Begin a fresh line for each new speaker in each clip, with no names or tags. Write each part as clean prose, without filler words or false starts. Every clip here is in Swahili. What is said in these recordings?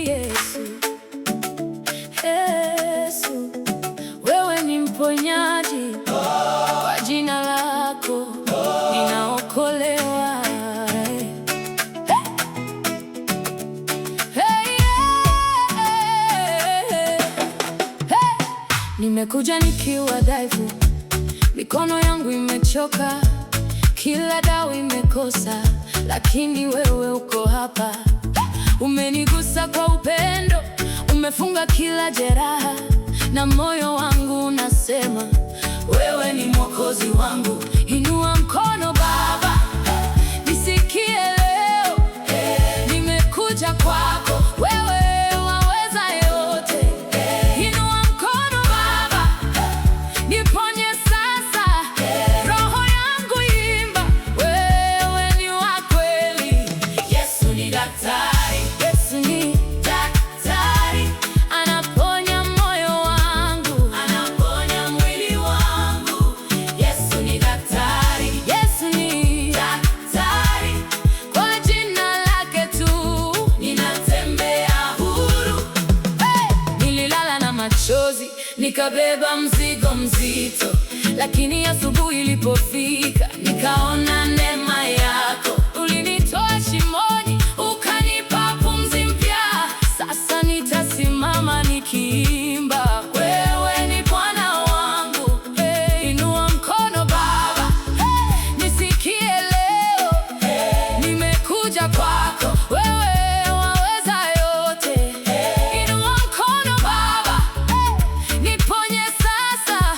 Yesu, Yesu, wewe ni mponyaji, kwa jina lako ninaokolewa. Nimekuja nikiwa dhaifu, mikono yangu imechoka, kila dawa imekosa, lakini wewe uko hapa. Umenigusa kwa upendo, umefunga kila jeraha, na moyo wangu unasema wewe ni mwokozi wangu. Inua mkono Baba, nisikie leo, nimekuja kwako, wewe waweza yote. Inua mkono Baba, niponye sasa, roho yangu imba, wewe ni wa kweli. Yesu ni daktari, Yesu ni daktari, anaponya moyo wangu, anaponya mwili wangu. Yesu ni daktari, Yesu ni daktari, kwa jina lake tu ninatembea huru. Nililala na machozi, nikabeba mzigo mzito, lakini asubuhi ilipofika nikaona neema yako. Ulinitoa shimoni, ukanipa pumzi mpya. Sasa nitasimama nikiimba, wewe ni Bwana wangu. Inua mkono Baba, nisikie leo, nimekuja kwako, wewe waweza yote. Inua mkono Baba, niponye sasa,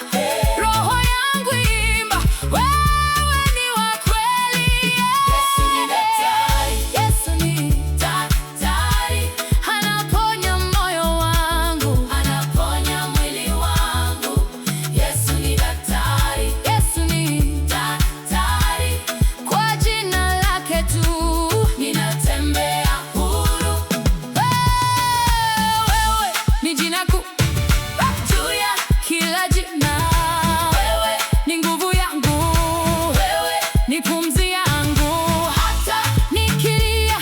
roho yangu imba, wewe ni wa kweli. Yesu ni daktari, Yesu ni daktari, anaponya moyo wangu, anaponya mwili wangu. Yesu ni daktari, Yesu ni daktari, kwa jina lake tu ninatembea huru. Wewe ni jina kuu juu ya kila jina. Wewe ni nguvu yangu, wewe ni pumzi yangu. Hata nikilia,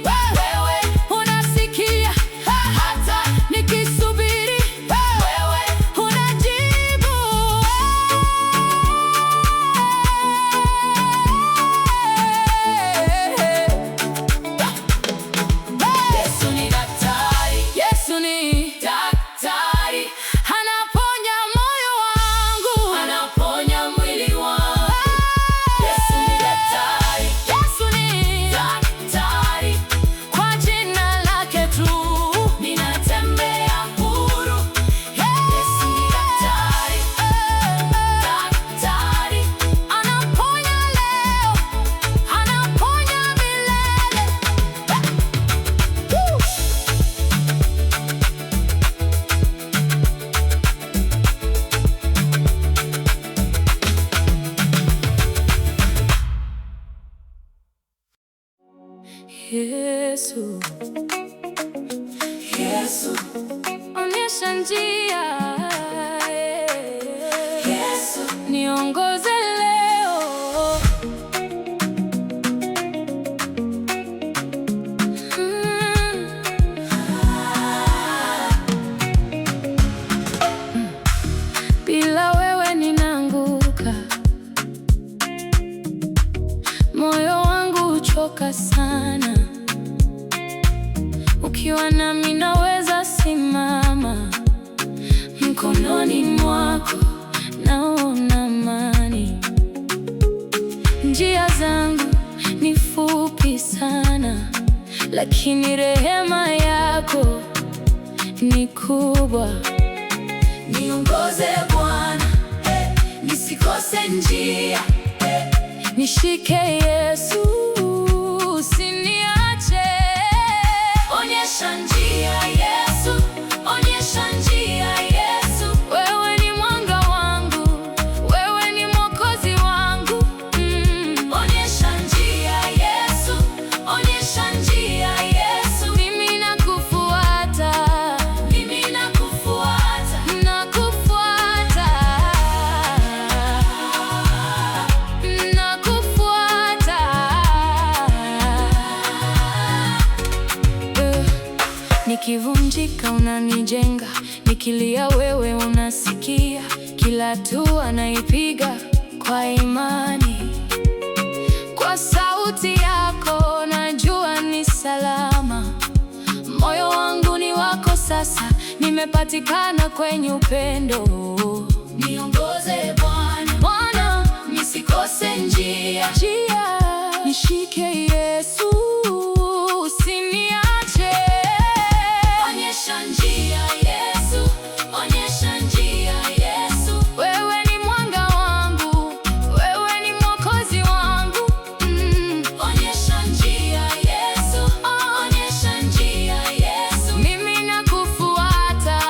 wewe unasikia. Hata nikisubiri, wewe unajibu. Yesu ni daktari, Yesu ni daktari, anaponya moyo wangu, anaponya mwili wangu. Yesu ni daktari, Yesu ni daktari, kwa jina lake tu ninatembea huru. Yesu ni daktari, daktari, anaponya leo, anaponya milele. Yesu, Yesu, onyesha njia. Yesu, niongoze leo. Bila wewe ninaanguka, moyo wangu huchoka sana. Ukiwa nami naweza simama, mkononi mwako naona amani. Njia zangu ni fupi sana, lakini rehema yako ni kubwa. Niongoze Bwana, nisikose njia. Nishike Yesu, usiniache. Onyesha njia Yesu, onyesha njia Yesu. Wewe ni mwanga wangu, wewe ni mwokozi wangu. Onyesha njia Yesu, onyesha njia Yesu. Mimi nakufuata, mimi nakufuata, nakufuata, nakufuata. Nikivunjika unanijenga, nikilia wewe unasikia. Kila hatua naipiga kwa imani, kwa sauti yako najua ni salama. Moyo wangu ni wako sasa, nimepatikana kwenye upendo. Niongoze Bwana, nisikose njia. Nishike Yesu, usiniache. Onyesha njia Yesu, onyesha njia Yesu. Wewe ni mwanga wangu, wewe ni mwokozi wangu. Onyesha njia Yesu, onyesha njia Yesu. Mimi nakufuata,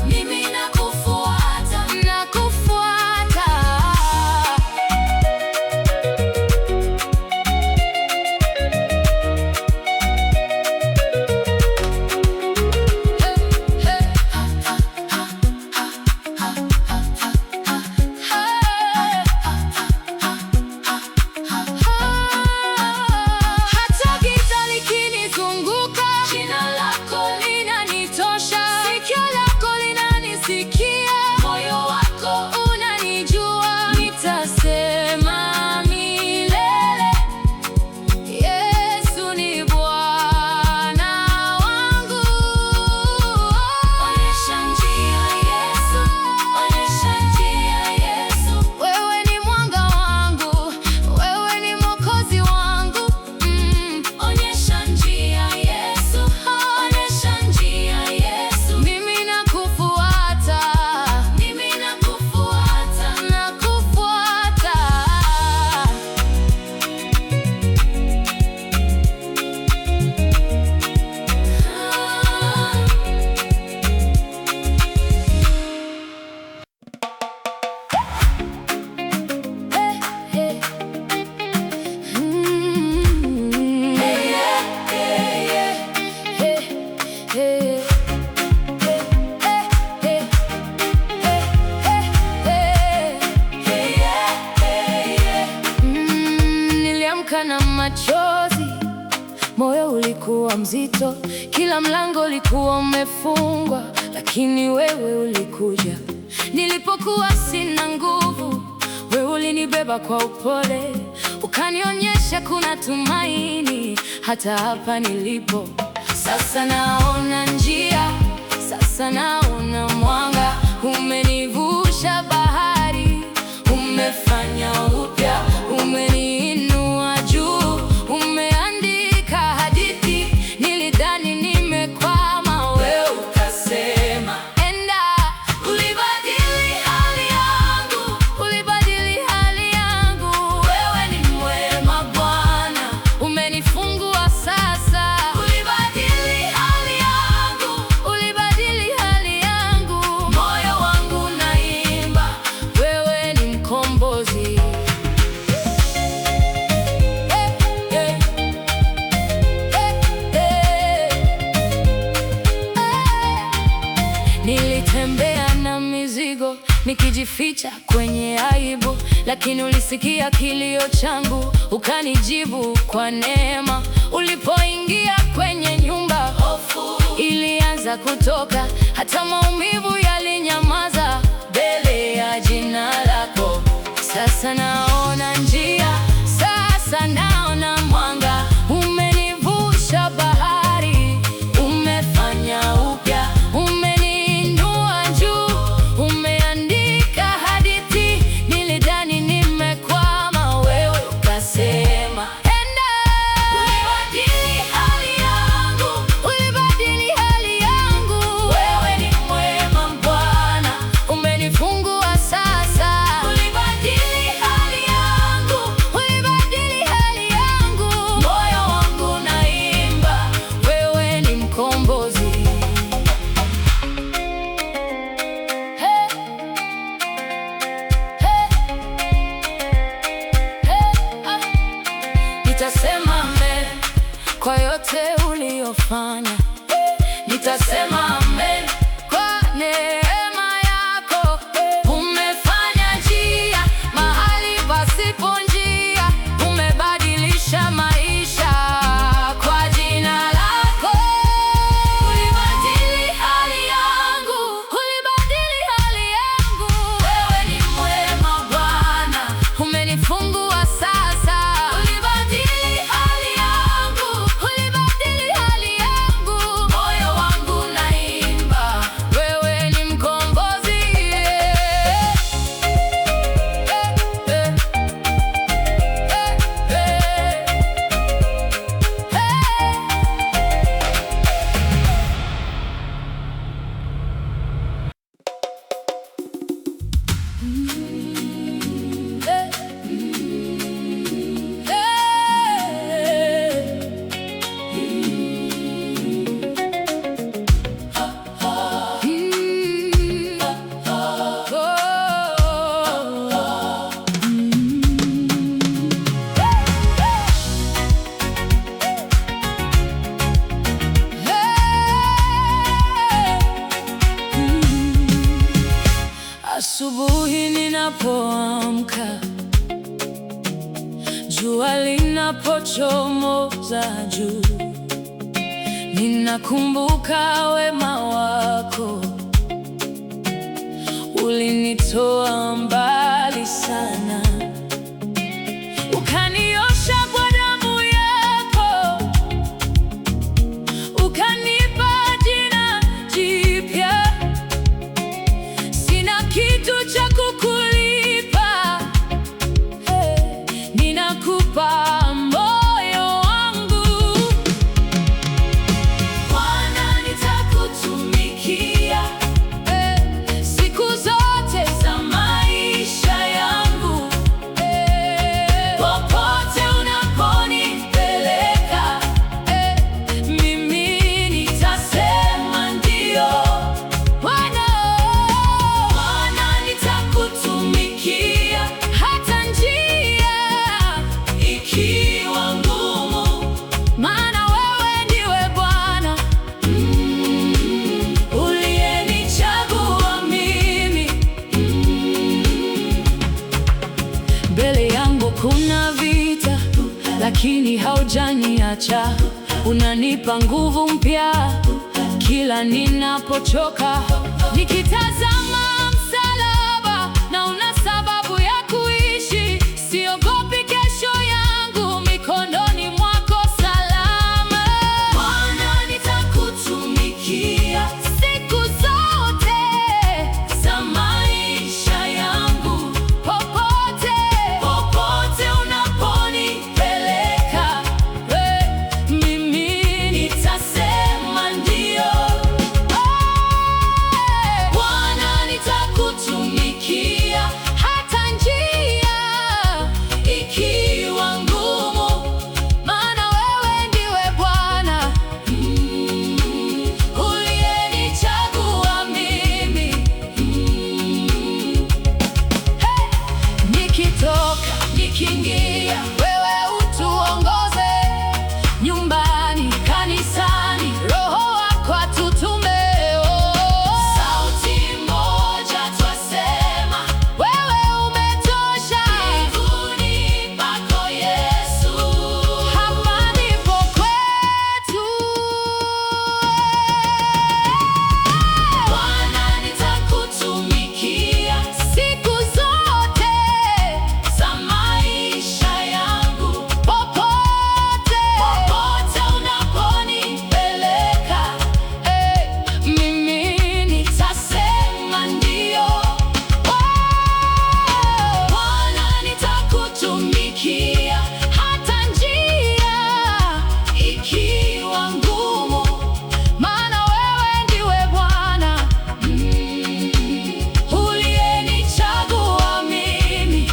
mimi nakufuata, nakufuata. Hata giza likinizunguka, jina lako linanitosha. Sikio lako linanisikia, moyo wako unanijua. Nitasema milele, Yesu ni Bwana wangu. Onyesha njia Yesu, onyesha njia Yesu. Wewe ni mwanga wangu, wewe ni mwokozi wangu. Onyesha njia Yesu, onyesha njia Yesu. Mimi nakufuata, mimi nakufuata, nakufuata. Niliamka na machozi, moyo ulikuwa mzito, kila mlango ulikuwa umefungwa, lakini wewe ulikuja. Nilipokuwa sina nguvu, wewe ulinibeba kwa upole, ukanionyesha kuna tumaini hata hapa nilipo. Sasa naona njia, sasa naona mwanga. Umenivusha bahari, umefanya upya, umeniinua juu, umeandika hadithi. Nilidhani nimekwama, wewe ukasema enda. Ulibadili hali yangu, ulibadili hali yangu. Wewe ni mwema Bwana, umenifungua sasa. Ulibadili hali yangu, ulibadili hali yangu. Moyo wangu naimba, wewe ni mkombozi. Nilitembea na mizigo, nikijificha kwenye aibu, lakini ulisikia kilio changu, ukanijibu kwa neema. Ulipoingia kwenye nyumba, hofu ilianza kutoka, hata maumivu yalinyamaza mbele ya jina lako. Sasa naona njia, sasa naona mwanga. Umenivusha bahari, umefanya upya, umeniinua juu, umeandika hadithi. Nilidhani nimekwama, wewe ukasema enda. Ulibadili hali yangu, ulibadili hali yangu. Wewe ni mwema Bwana, umenifungua sasa. Ulibadili hali yangu, ulibadili hali yangu. Moyo wangu naimba, wewe ni mkombozi. Nitasema amen kwa yote uliyofanya. Nitasema amen kwa neema yako. Umefanya njia mahali pasipo njia, umebadilisha maisha kwa jina lako. Ulibadili ninapoamka, jua linapochomoza juu, ninakumbuka wema wako. Ulinitoa mbali sana, ukaniosha kwa damu yako, ukanipa jina jipya. Sina kitu cha kukulipa, ninakupa moyo wangu. Bwana, nitakutumikia siku zote za maisha yangu. Popote unaponipeleka, mimi nitasema ndio. Bwana, nitakutumikia hata njia ikiwa ngumu, maana wewe ndiwe Bwana uliyenichagua mimi. Mbele yangu kuna vita, lakini haujaniacha. Unanipa nguvu mpya kila ninapochoka. Nikitazama msalaba, naona sababu ya kuishi. Siogopi kesho yangu, mikononi mwako salama. Bwana, nitakutumikia siku zote za maisha yangu. Popote unaponipeleka, mimi nitasema ndio. Bwana, nitakutumikia hata njia ikiwa ngumu, maana wewe ndiwe Bwana uliyenichagua mimi. Nikitoka, nikiingia, wewe utuongoze. Nyumbani, kanisani, Roho wako atutume. Sauti moja twasema, wewe umetosha. Mbinguni pako Yesu, hapa ndipo kwetu. Bwana, nitakutumikia siku zote za maisha yangu. Popote unaponipeleka, mimi nitasema ndio. Bwana, nitakutumikia hata njia ikiwa ngumu, maana wewe ndiwe Bwana uliyenichagua mimi.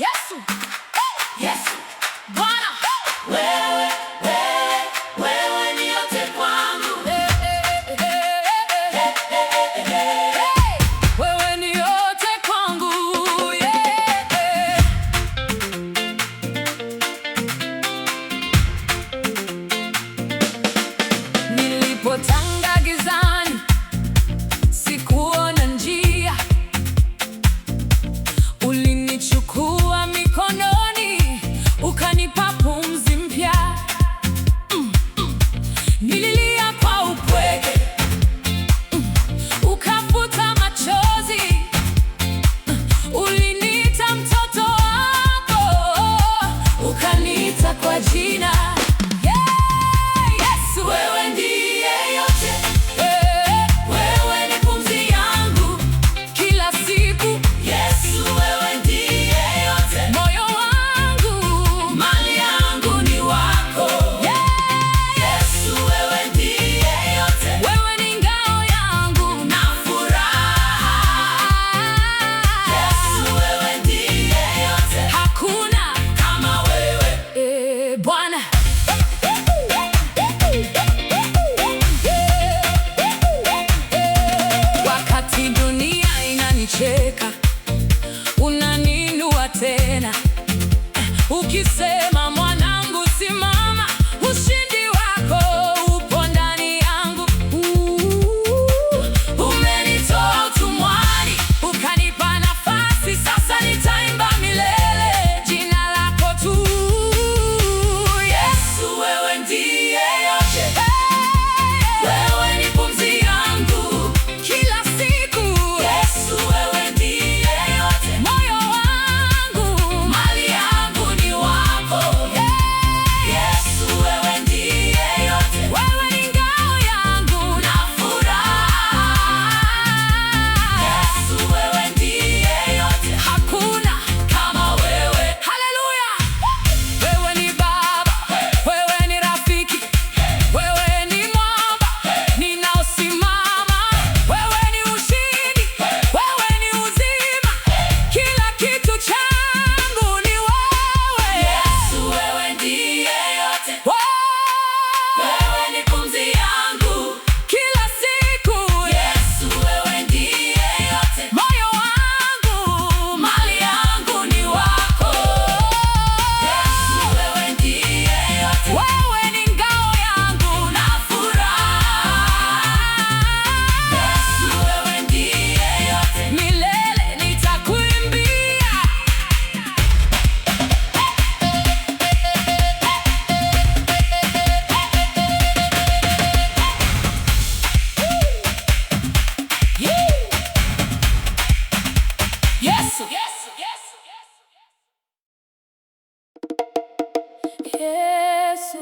Yesu, Yesu, Bwana, wewe ni yote kwangu. Wewe ni yote kwangu, Nilipotanga gizani, sikuona njia. Ulinichukua mikononi, ukanipa pumzi mpya. Nililia kwa upweke, ukafuta machozi. Uliniita mtoto wako, ukaniita kwa jina. Yesu, wewe ndiye yote. Wewe ni pumzi yangu kila siku. Yesu, wewe ndiye yote. Moyo wangu, mali yangu ni wako. Yesu, wewe ndiye yote. Wewe ni ngao yangu na furaha. Yesu, wewe ndiye yote. Hakuna kama wewe, Bwana. Sema mwanangu, simama, ushindi wako upo ndani yangu. Umenitoa utumwani, ukanipa nafasi, sasa nitaimba milele jina lako tu. Yesu, wewe ndiye yote, wewe ni pumzi yangu kila siku. Yesu, wewe ndiye yote, moyo wangu, mali yangu ni wako. Yesu, wewe ndiye yote, wewe ni ngao yangu na furaha. Yesu, wewe ndiye yote, hakuna kama wewe. Haleluya! Wewe ni Baba, wewe ni rafiki, wewe ni mwamba ninaosimama, wewe ni ushindi, wewe ni uzima, kila kitu changu ni wewe. Yesu, wewe ndiye yote, wewe ni pumzi yangu kila siku. Yesu, wewe ndiye yote, moyo wangu, mali yangu ni wako. Yesu, wewe ndiye yote, wewe ni ngao yangu na furaha. Yesu, wewe ndiye yote, milele nitakuimbia. Yesu, Yesu,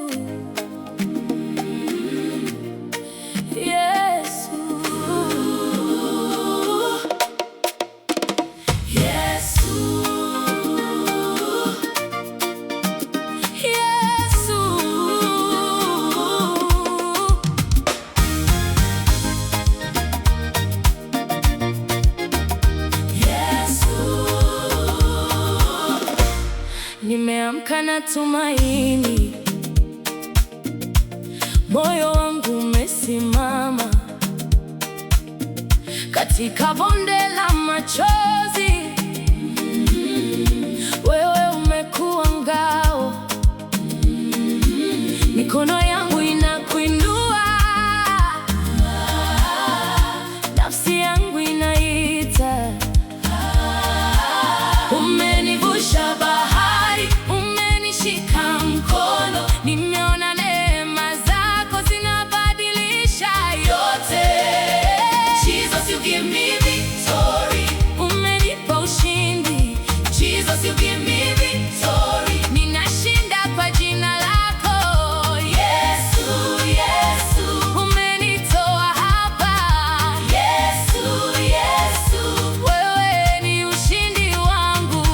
nimeamka na tumaini, moyo wangu umesimama katika bonde la machozi. Wewe umekuwa ngao, mikono yangu inakuinua, nafsi yangu inaita. Umenivusha bahari, umenishika mkono, nimeona neema zako zinabadilisha yote. Jesus, you give me victory. Umenipa ushindi. Jesus, you give me victory. Ninashinda kwa jina lako. Yesu, Yesu, umenitoa hapa. Yesu, Yesu, wewe ni ushindi wangu.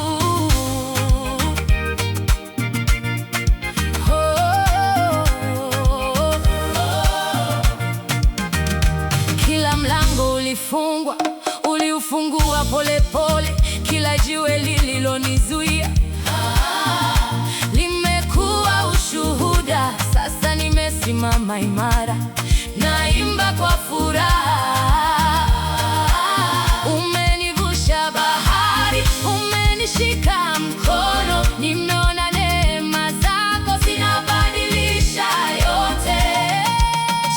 Kila mlango ulifungwa, uliufungua polepole. Kila jiwe lililonizuia limekuwa ushuhuda. Sasa nimesimama imara, naimba kwa furaha. Umenivusha bahari, umenishika mkono, nimeona neema zako zinabadilisha yote.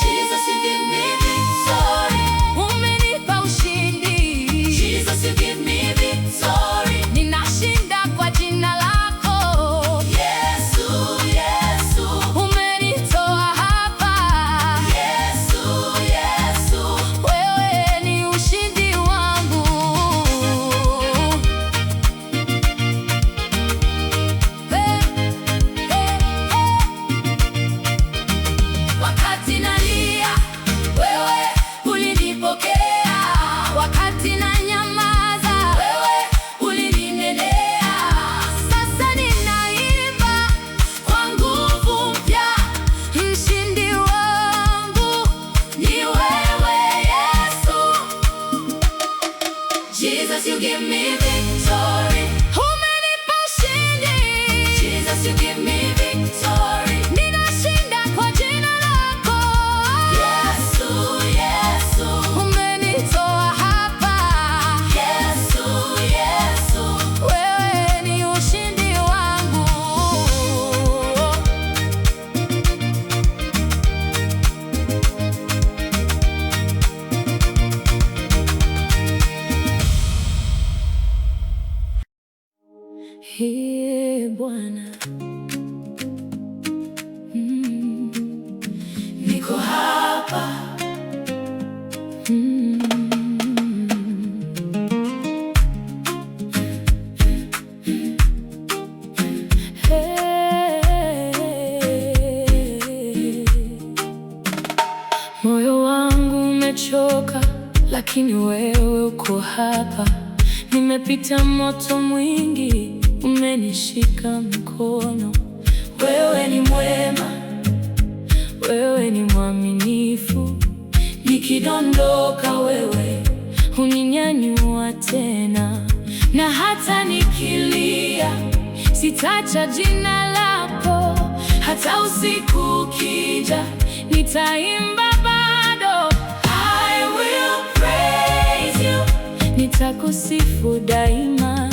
Jesus, you give me victory. Umenipa ushindi. Jesus, you give me victory. Ninashinda kwa jina lako. Yesu, Yesu, umenitoa hapa. Yesu, Yesu, lakini wewe uko hapa. Nimepita moto mwingi, umenishika mkono. Wewe ni mwema, wewe ni mwaminifu. Nikidondoka wewe huninyanyua tena, na hata nikilia sitaacha jina lako. Hata usiku ukija nitaimba bado. I will praise you, nitakusifu daima.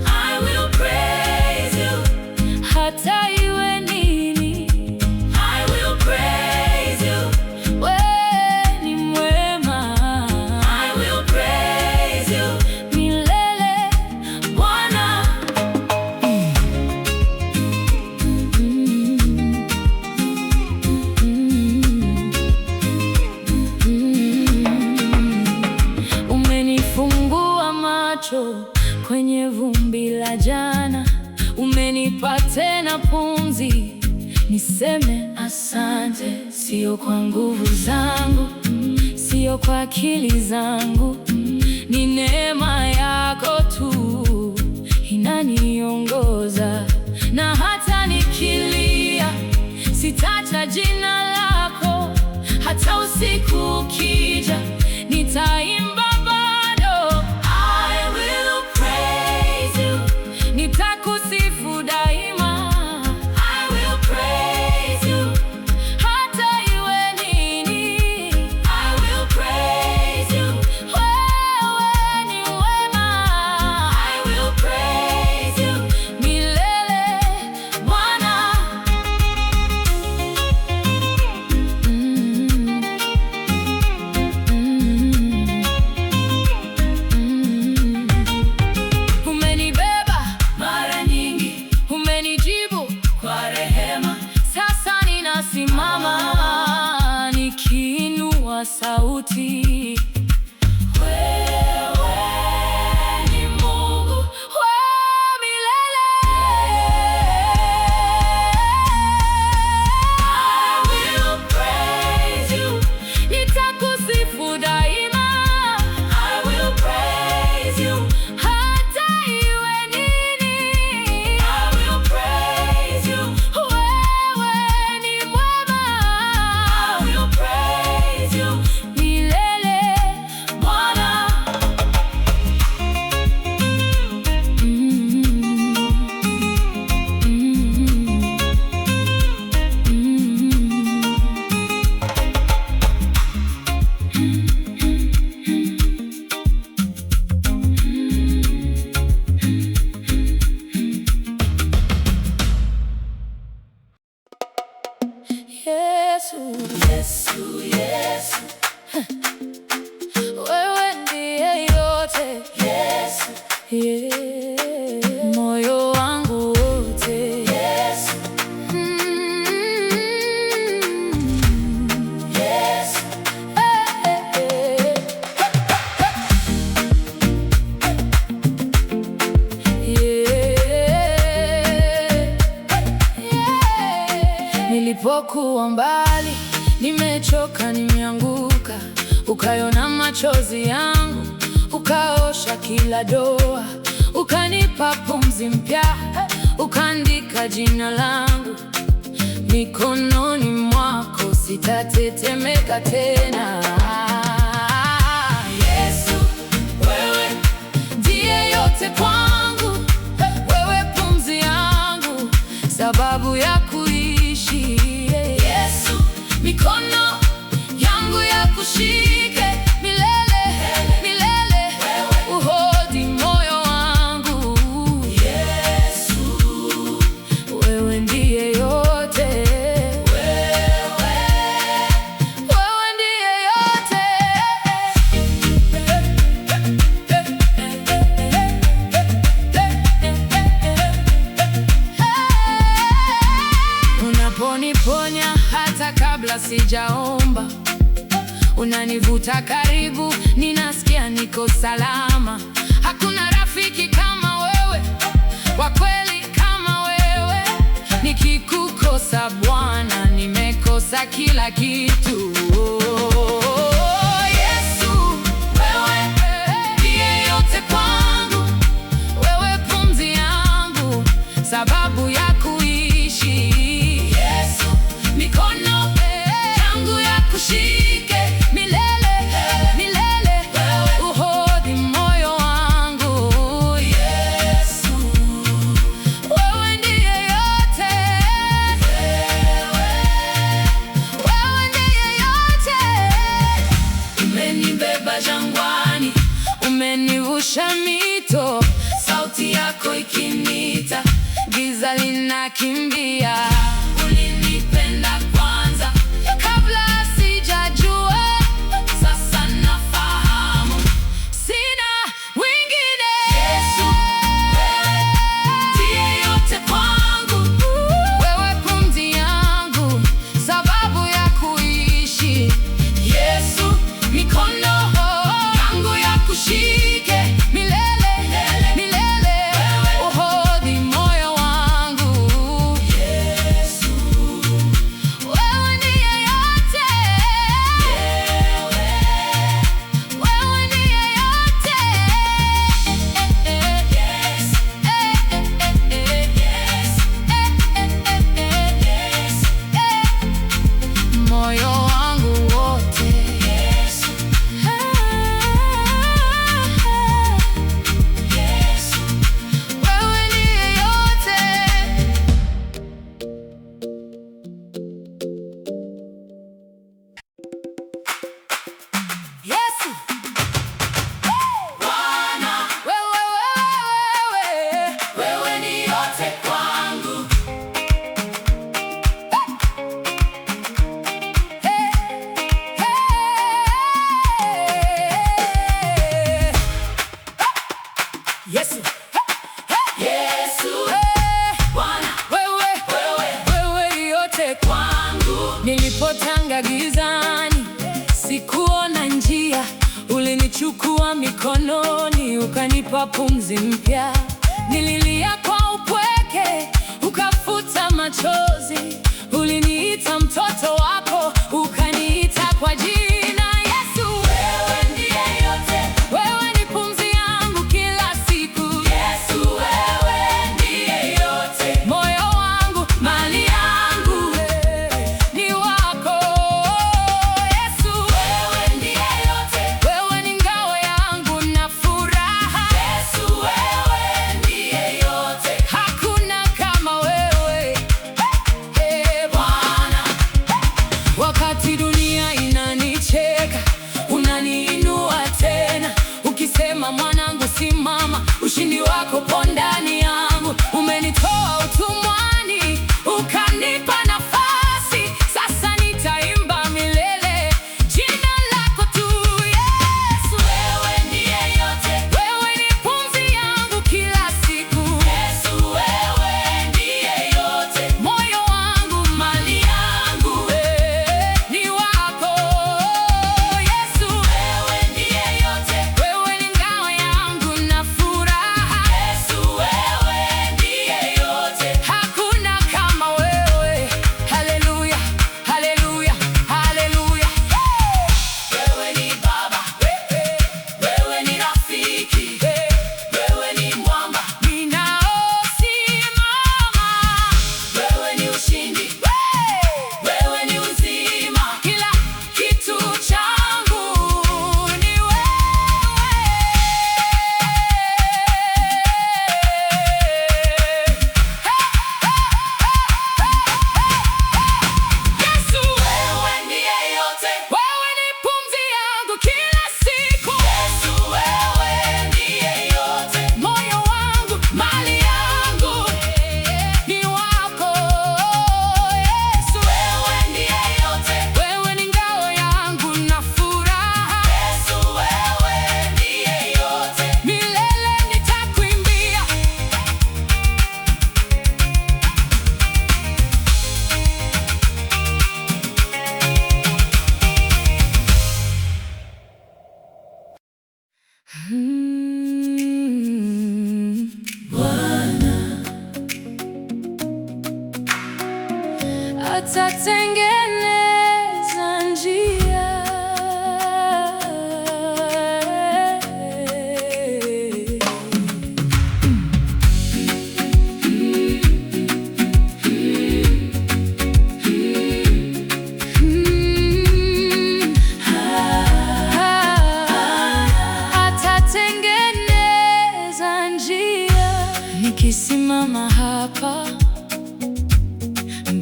I will praise you, hata iwe nini. I will praise you, wewe ni mwema. I will praise you, milele Bwana. Umenifungua macho kwenye vumbi la jana, umenipa tena pumzi, niseme asante. Sio kwa nguvu zangu, sio kwa akili zangu, ni neema yako tu inaniongoza. Na hata nikilia sitaacha jina lako. Hata usiku ukija nitaimba bado. I will praise you, nitakusifu daima. I will praise you, hata iwe nini. I will praise you, wewe ni wema. I will praise you, milele Bwana. Umenibeba mara nyingi, umenijibu kwa rehema. Sasa ninasimama nikiinua sauti. Wewe ni Mungu wa milele. I will praise you, nitakusifu daima. I will praise you, hata iwe nini. I will praise you, wewe ni mwema. I will praise you, milele Bwana. Yesu, Yesu, Yesu, wewe ndiye yote. Yesu, yeah, moyo wangu wote. Yesu, Yesu, nilipokuwa mbali, nimechoka, nimeanguka, ukayona machozi yangu, ukaosha kila doa, ukanipa pumzi mpya, ukaandika jina langu mikononi mwako. Sitatetemeka tena. Yesu, wewe ndiye yote kwangu. Wewe pumzi yangu, sababu ya kuishi. Yesu, mikono yangu ya kushike milele, milele. Uhodhi moyo wangu. Yesu, wewe ndiye yote. Wewe ndiye yote. Unaponiponya hata kabla sijaomba, unanivuta karibu, ninasikia niko salama. Hakuna rafiki kama wewe, wa kweli kama wewe. Nikikukosa Bwana, nimekosa kila kitu. Yesu, wewe nikushike milele, milele. Uhodhi moyo wangu Yesu, wewe ndiye yote, wewe ndiye yote. Umenibeba jangwani, umenivusha mito, sauti yako ikiniita, giza linakimbia. Ulinipenda kwanza kabla sijajua, sasa nafahamu sina wengine. Yesu, ndiye yote kwangu, wewe pumzi yangu, sababu ya kuishi. Yesu, mikono yangu ya kushike milele, milele. Uhodhi moyo wangu Yesu, wewe ndiye yote, wewe ndiye yote. Moyo wangu wote Yesu, Yesu, wewe ndiye yote. Yesu, Bwana, wewe ni yote kwangu. Yesu, Yesu, Bwana, wewe ni yote kwangu. Nilipotanga gizani, sikuona njia, ulinichukua mikononi, ukanipa pumzi mpya. Nililia kwa upweke, ukafuta machozi, uliniita mtoto wako, ukaniita kwa jina. Yesu, wewe ndiye yote, wewe ni pumzi yangu kila siku. Yesu, wewe ndiye yote, moyo wangu, mali yangu ni wako. Yesu, wewe ndiye yote, wewe ni ngao yangu na furaha. Yesu, wewe ndiye yote, hakuna kama wewe. Bwana, wakati dunia inanicheka, unaniinua tena, ukisema mwanangu simama, ushindi wako po ndani yangu. Umenitoa utumwani, ukanipa nafasi, sasa nitaimba milele jina lako tu. Yesu, wewe ndiye yote, wewe ni pumzi yangu kila siku. Yesu, wewe ndiye yote, moyo wangu, mali yangu ni wako. Yesu, wewe ndiye yote, wewe ni ngao yangu na furaha. Yesu, wewe ndiye yote, hakuna kama wewe. Haleluya, haleluya, haleluya. Wewe ni Baba, wewe ni rafiki, wewe ni mwamba ninaosimama. Wewe ni ushindi, wewe ni uzima, kila kitu changu ni wewe. Yesu, wewe ndiye yote, wewe ni pumzi yangu kila siku. Yesu, wewe ndiye yote, moyo wangu, mali yangu ni wako. Yesu, wewe ndiye yote, wewe ni ngao yangu na furaha. Yesu, wewe ndiye yote, milele nitakuimbia. Bwana atatengeneza njia,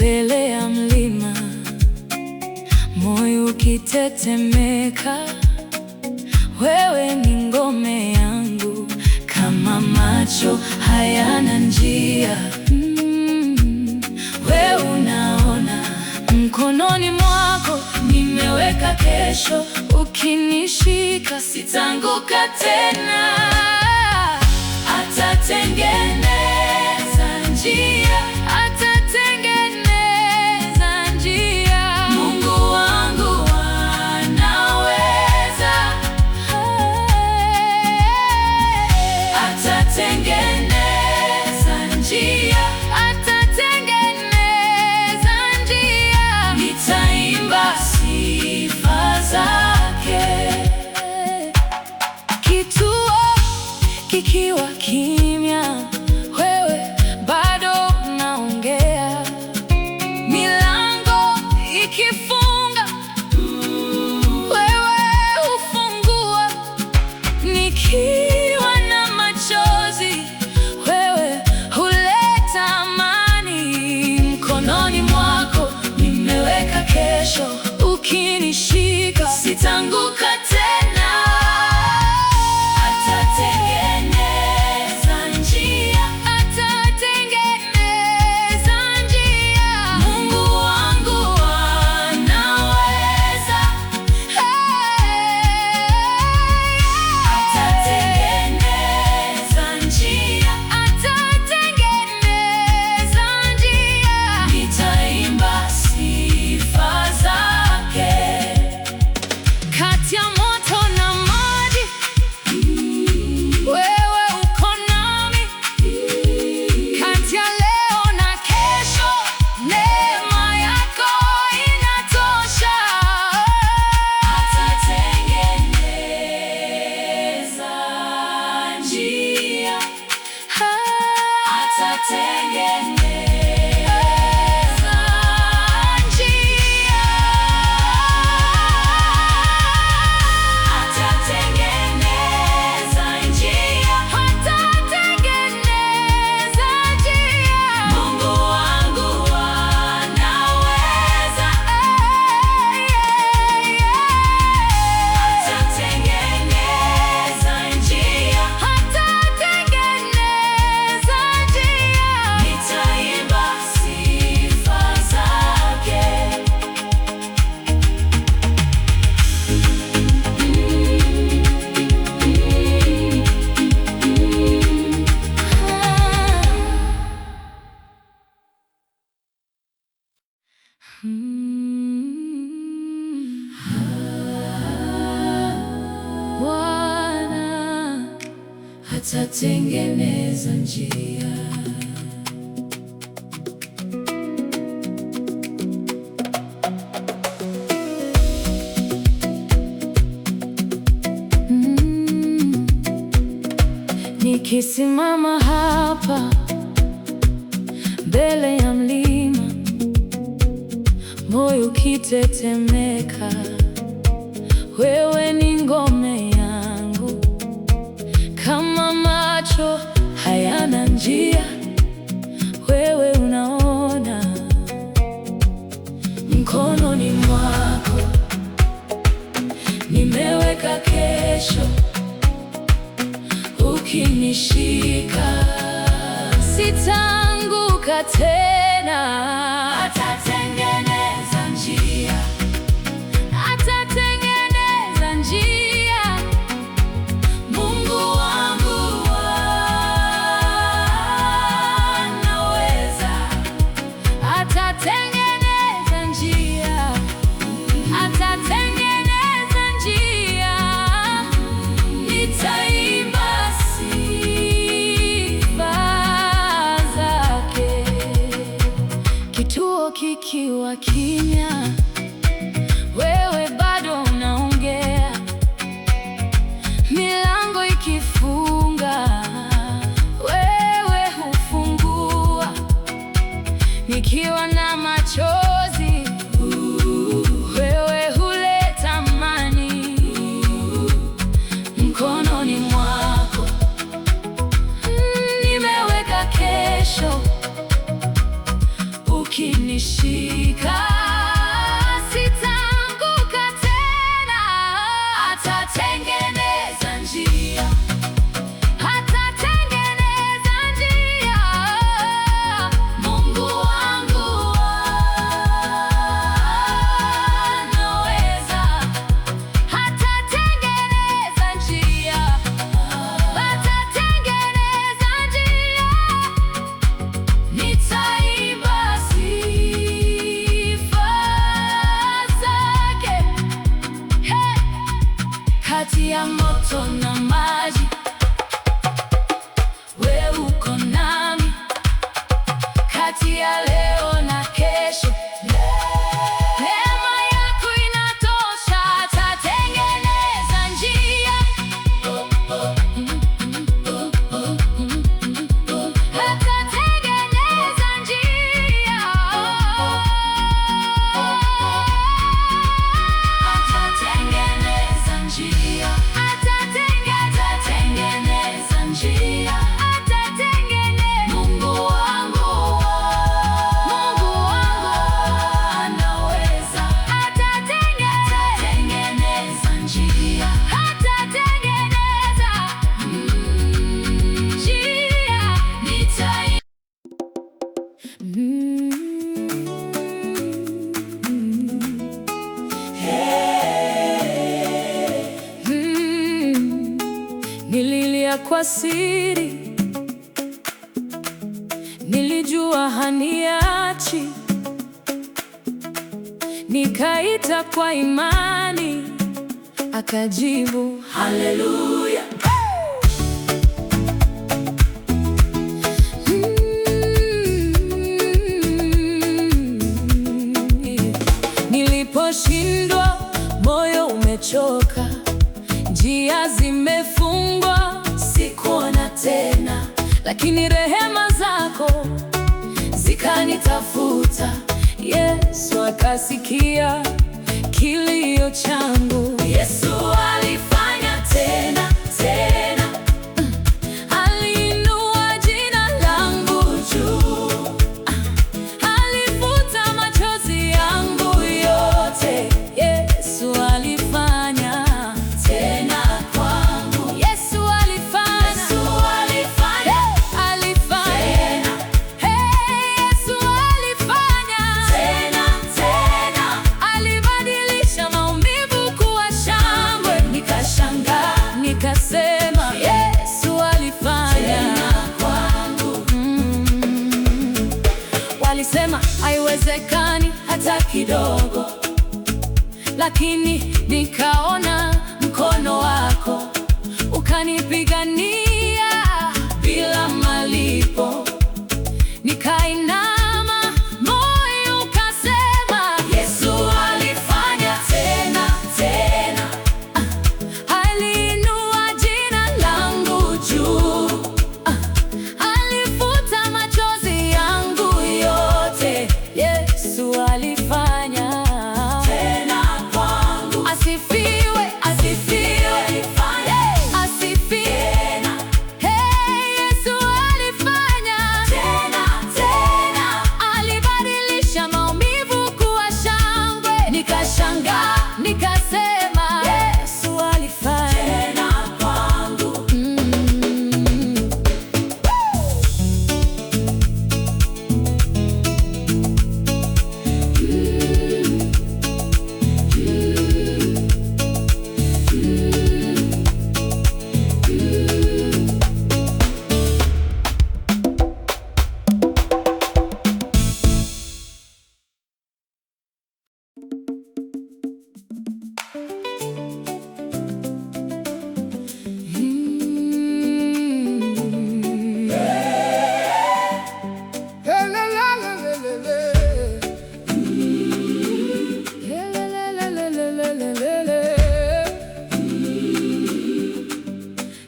mbele ya mlima, moyo ukitetemeka. Wewe ni ngome yangu, kama macho hayana njia. Wewe unaona, mkononi mwako nimeweka kesho. Ukinishika sitaanguka tena. Atatengeneza njia, atatengeneza njia. Mungu wangu anaweza. Atatengeneza njia, atatengeneza njia. Nitaimba sifa zake. Kituo kikiwa kimya, wewe bado unaongea. Milango ikifunga, wewe hufungua. Nikiwa na machozi, wewe huleta amani. Mkononi mwako nimeweka kesho. Ukinishika sitaanguka tena. Atatengeneza njia, atatengeneza njia. Mungu wangu anaweza. Atatengeneza njia, atatengeneza njia. Nitaimba sifa zake. Kati ya moto na maji, wewe uko nami. Kati ya leo na kesho, neema yako inatosha. Atatengeneza njia, atatengeneza njia. Atatengeneza njia, atatengeneza njia. Mungu wangu anaweza. Atatengeneza njia, atatengeneza njia. Nitaimba sifa zake. Bwana atatengeneza njia. Nikisimama hapa mbele ya mlima, moyo ukitetemeka. Wewe ni ngome yangu, kama macho hayana njia. Wewe unaona, mkononi mwako nimeweka kesho. Ukinishika sitaanguka tena. Atatengeneza njia, atatengeneza njia. Mungu wangu anaweza. Atatengeneza njia, atatengeneza njia. Nitaimba sifa zake. Kituo kikiwa kimya, wewe bado unaongea. Milango ikifunga, wewe hufungua. Nikiwa na machozi, wewe huleta amani. Mkononi mwako nimeweka kesho. Ukini akinishika sitaanguka tena. Atatengeneza njia, atatengeneza njia. Mungu wangu anaweza. Atatengeneza njia, atatengeneza njia. Nitaimba sifa zake. Hey! Kati ya moto na maji, wewe uko nami. Kati ya leo na kesho, neema yako inatosha. Atatengeneza njia, atatengeneza njia. Atatengeneza njia, atatengeneza njia. Mungu wangu anaweza. Atatengeneza njia, atatengeneza njia. Nililia kwa siri, nilijua haniachi. Nikaita kwa imani, akajibu haleluya. Niliposhindwa, moyo umechoka, njia zimefungwa, sikuona tena, lakini rehema zako zikanitafuta. Yesu akasikia kilio changu. Yesu alifanya tena tena, aliinua jina langu juu, alifuta machozi yangu yote. Yesu alifanya tena kwangu. Yesu alifanya tena. Yesu alifanya tena. Alibadilisha maumivu kuwa shangwe. Nikashangaa, nikasema Yesu alifanya tena kwangu. Walisema haiwezekani hata kidogo, lakini nikaona mkono wako ukanipigania bila malipo. Nikainama, moyo ukasema Yesu alifanya tena tena. Aliinua jina langu juu, alifuta machozi yangu yote. Yesu alifanya tena kwangu. Asifiwe, asifiwe, asifiwe. Yesu alifanya tena tena. Alibadilisha maumivu kuwa shangwe. Nikashangaa, nikasema Yesu alifanya tena kwangu.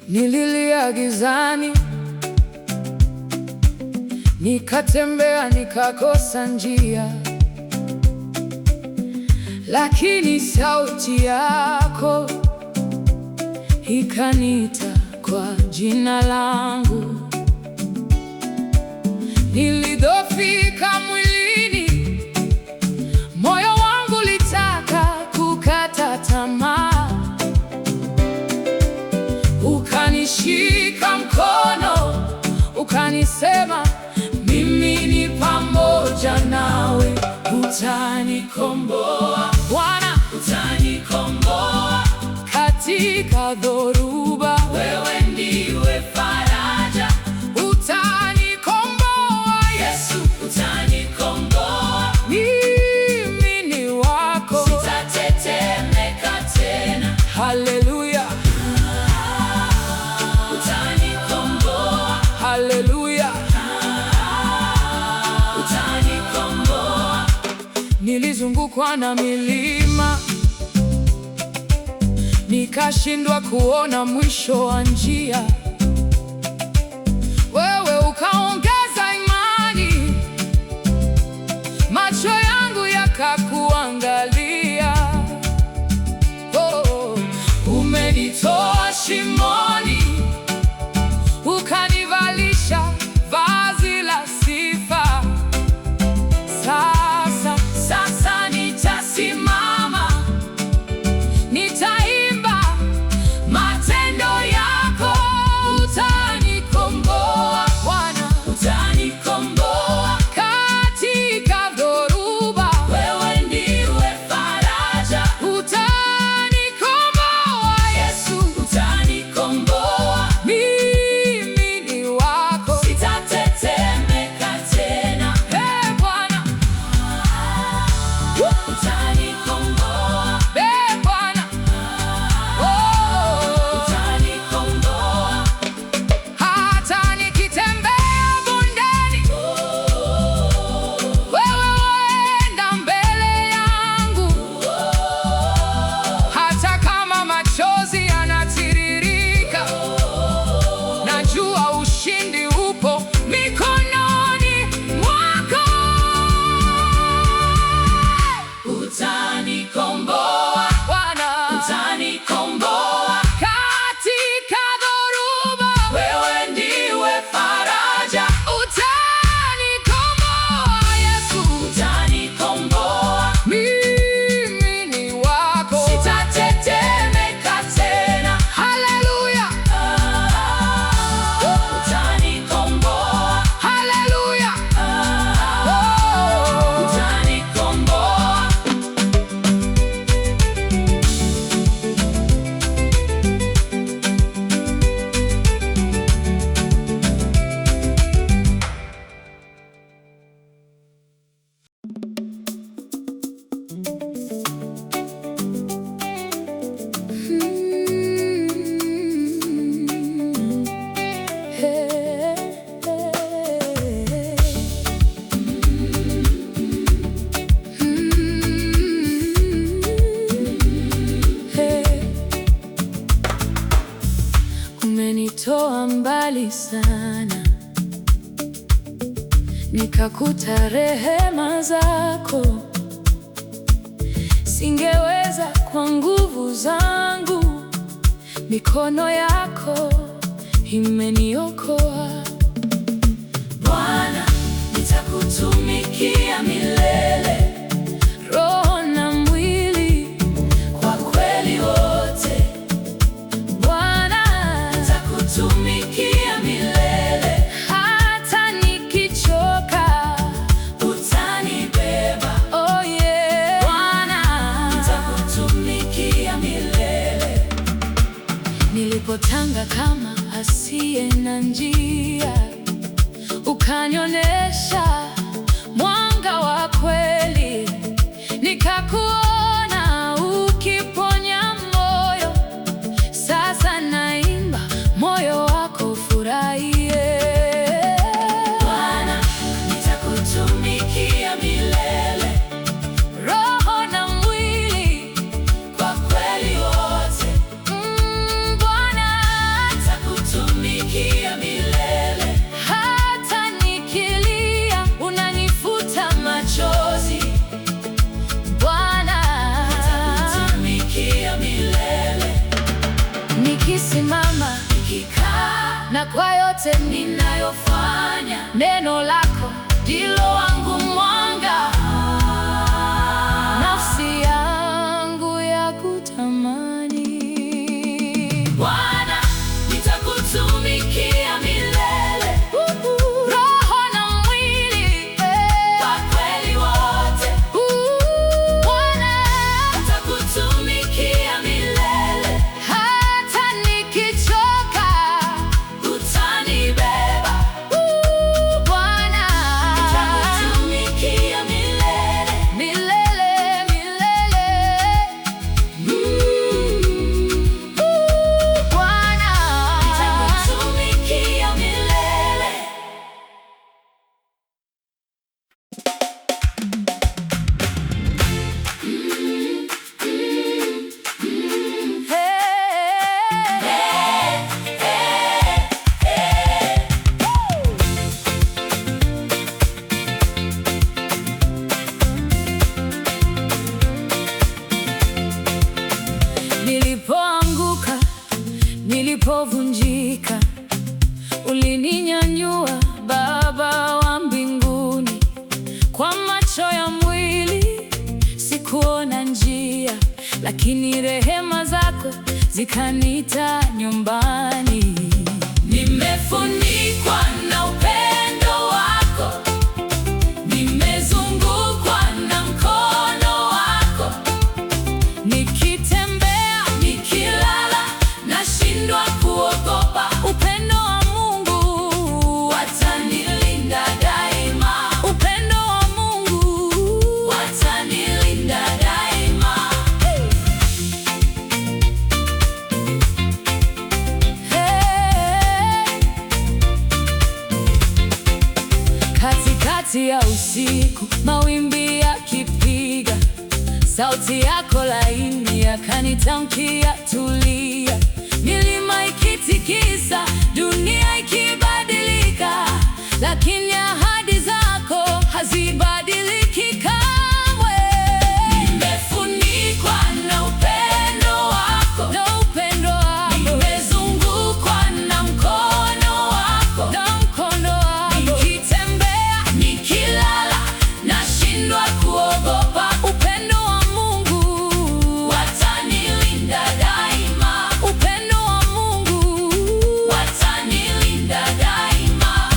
Nililia gizani, nikatembea nikakosa njia, lakini sauti yako ikaniita kwa jina langu. Nilidhoofika mwilini, utanikomboa Bwana, utanikomboa katika dhoruba, wewe ndiwe faraja. Utanikomboa Yesu, utanikomboa, mimi ni wako, sitatetemeka tena. Haleluya, utanikomboa. Haleluya, utanikomboa. Nilizungukwa na milima, nikashindwa kuona mwisho wa njia. Wewe ukaongeza imani, macho yangu yakakuangalia. Oh, umenitoa shimoni, ukanivalisha vazi la sifa. Sasa nitasimama, nitaimba matendo yako. Utanikomboa Bwana, utanikomboa katika dhoruba, wewe ndiwe faraja. Utanikomboa Yesu, utanikomboa, mimi ni wako, sitatetemeka tena. Ee Bwana, utanikomboa. Ee Bwana, utanikomboa. Hata nikitembea bondeni, wewe waenda mbele yangu. Hata kama machozi yanatiririka, najua ushindi upo mikononi mwako. Utanikomboa Bwana, utanikomboa katika dhoruba, wewe ndiwe faraja. Utanikomboa Yesu, utanikomboa, mimi ni wako, sitatetemeka tena. Haleluya, utanikomboa. Haleluya, utanikomboa. Umenitoa mbali sana, nikakuta rehema zako. Singeweza kwa nguvu zangu, mikono yako imeniokoa. Bwana, nitakutumikia milele, roho na mwili, kwa kweli wote. Bwana, nitakutumikia milele, hata nikichoka utanibeba. Oh yeah. Bwana, nitakutumikia milele. Nilipotanga kama asiye na njia, ukanionyesha mwanga wa kweli. Nikakuona ukiponya moyo, sasa naimba moyo wako ufurahie. Bwana, nitakutumikia milele, roho na mwili, kwa kweli wote. Bwana, nitakutumikia milele, hata nikilia unanifuta machozi. Bwana, nitakutumikia milele, nikisimama, nikikaa, na kwa yote ninayofanya, neno lako ndilo wangu mwanga, nafsi yangu ya kutamani. Bwana, nitakutumikia milele, roho na mwili, kwa kweli wote. lakini rehema zako zikaniita nyumbani. Nimefunikwa na upendo wako, nimezungukwa na mkono wako. Nikitembea, nikilala, nashindwa kuogopa. Upendo wa Mungu watanilinda daima. Upendo wa Mungu watanilinda daima. Katikati ya usiku, mawimbi yakipiga, sauti yako laini yakanitamkia tulia. Milima ikitikisa, dunia ikibadilika, lakini ahadi zako hazibadiliki kamwe. Nimefunikwa na upendo wako, nimezungukwa na mkono wako, nikitembea, nikilala, nashindwa kuogopa. Upendo wa Mungu watanilinda daima. Upendo wa Mungu watanilinda daima.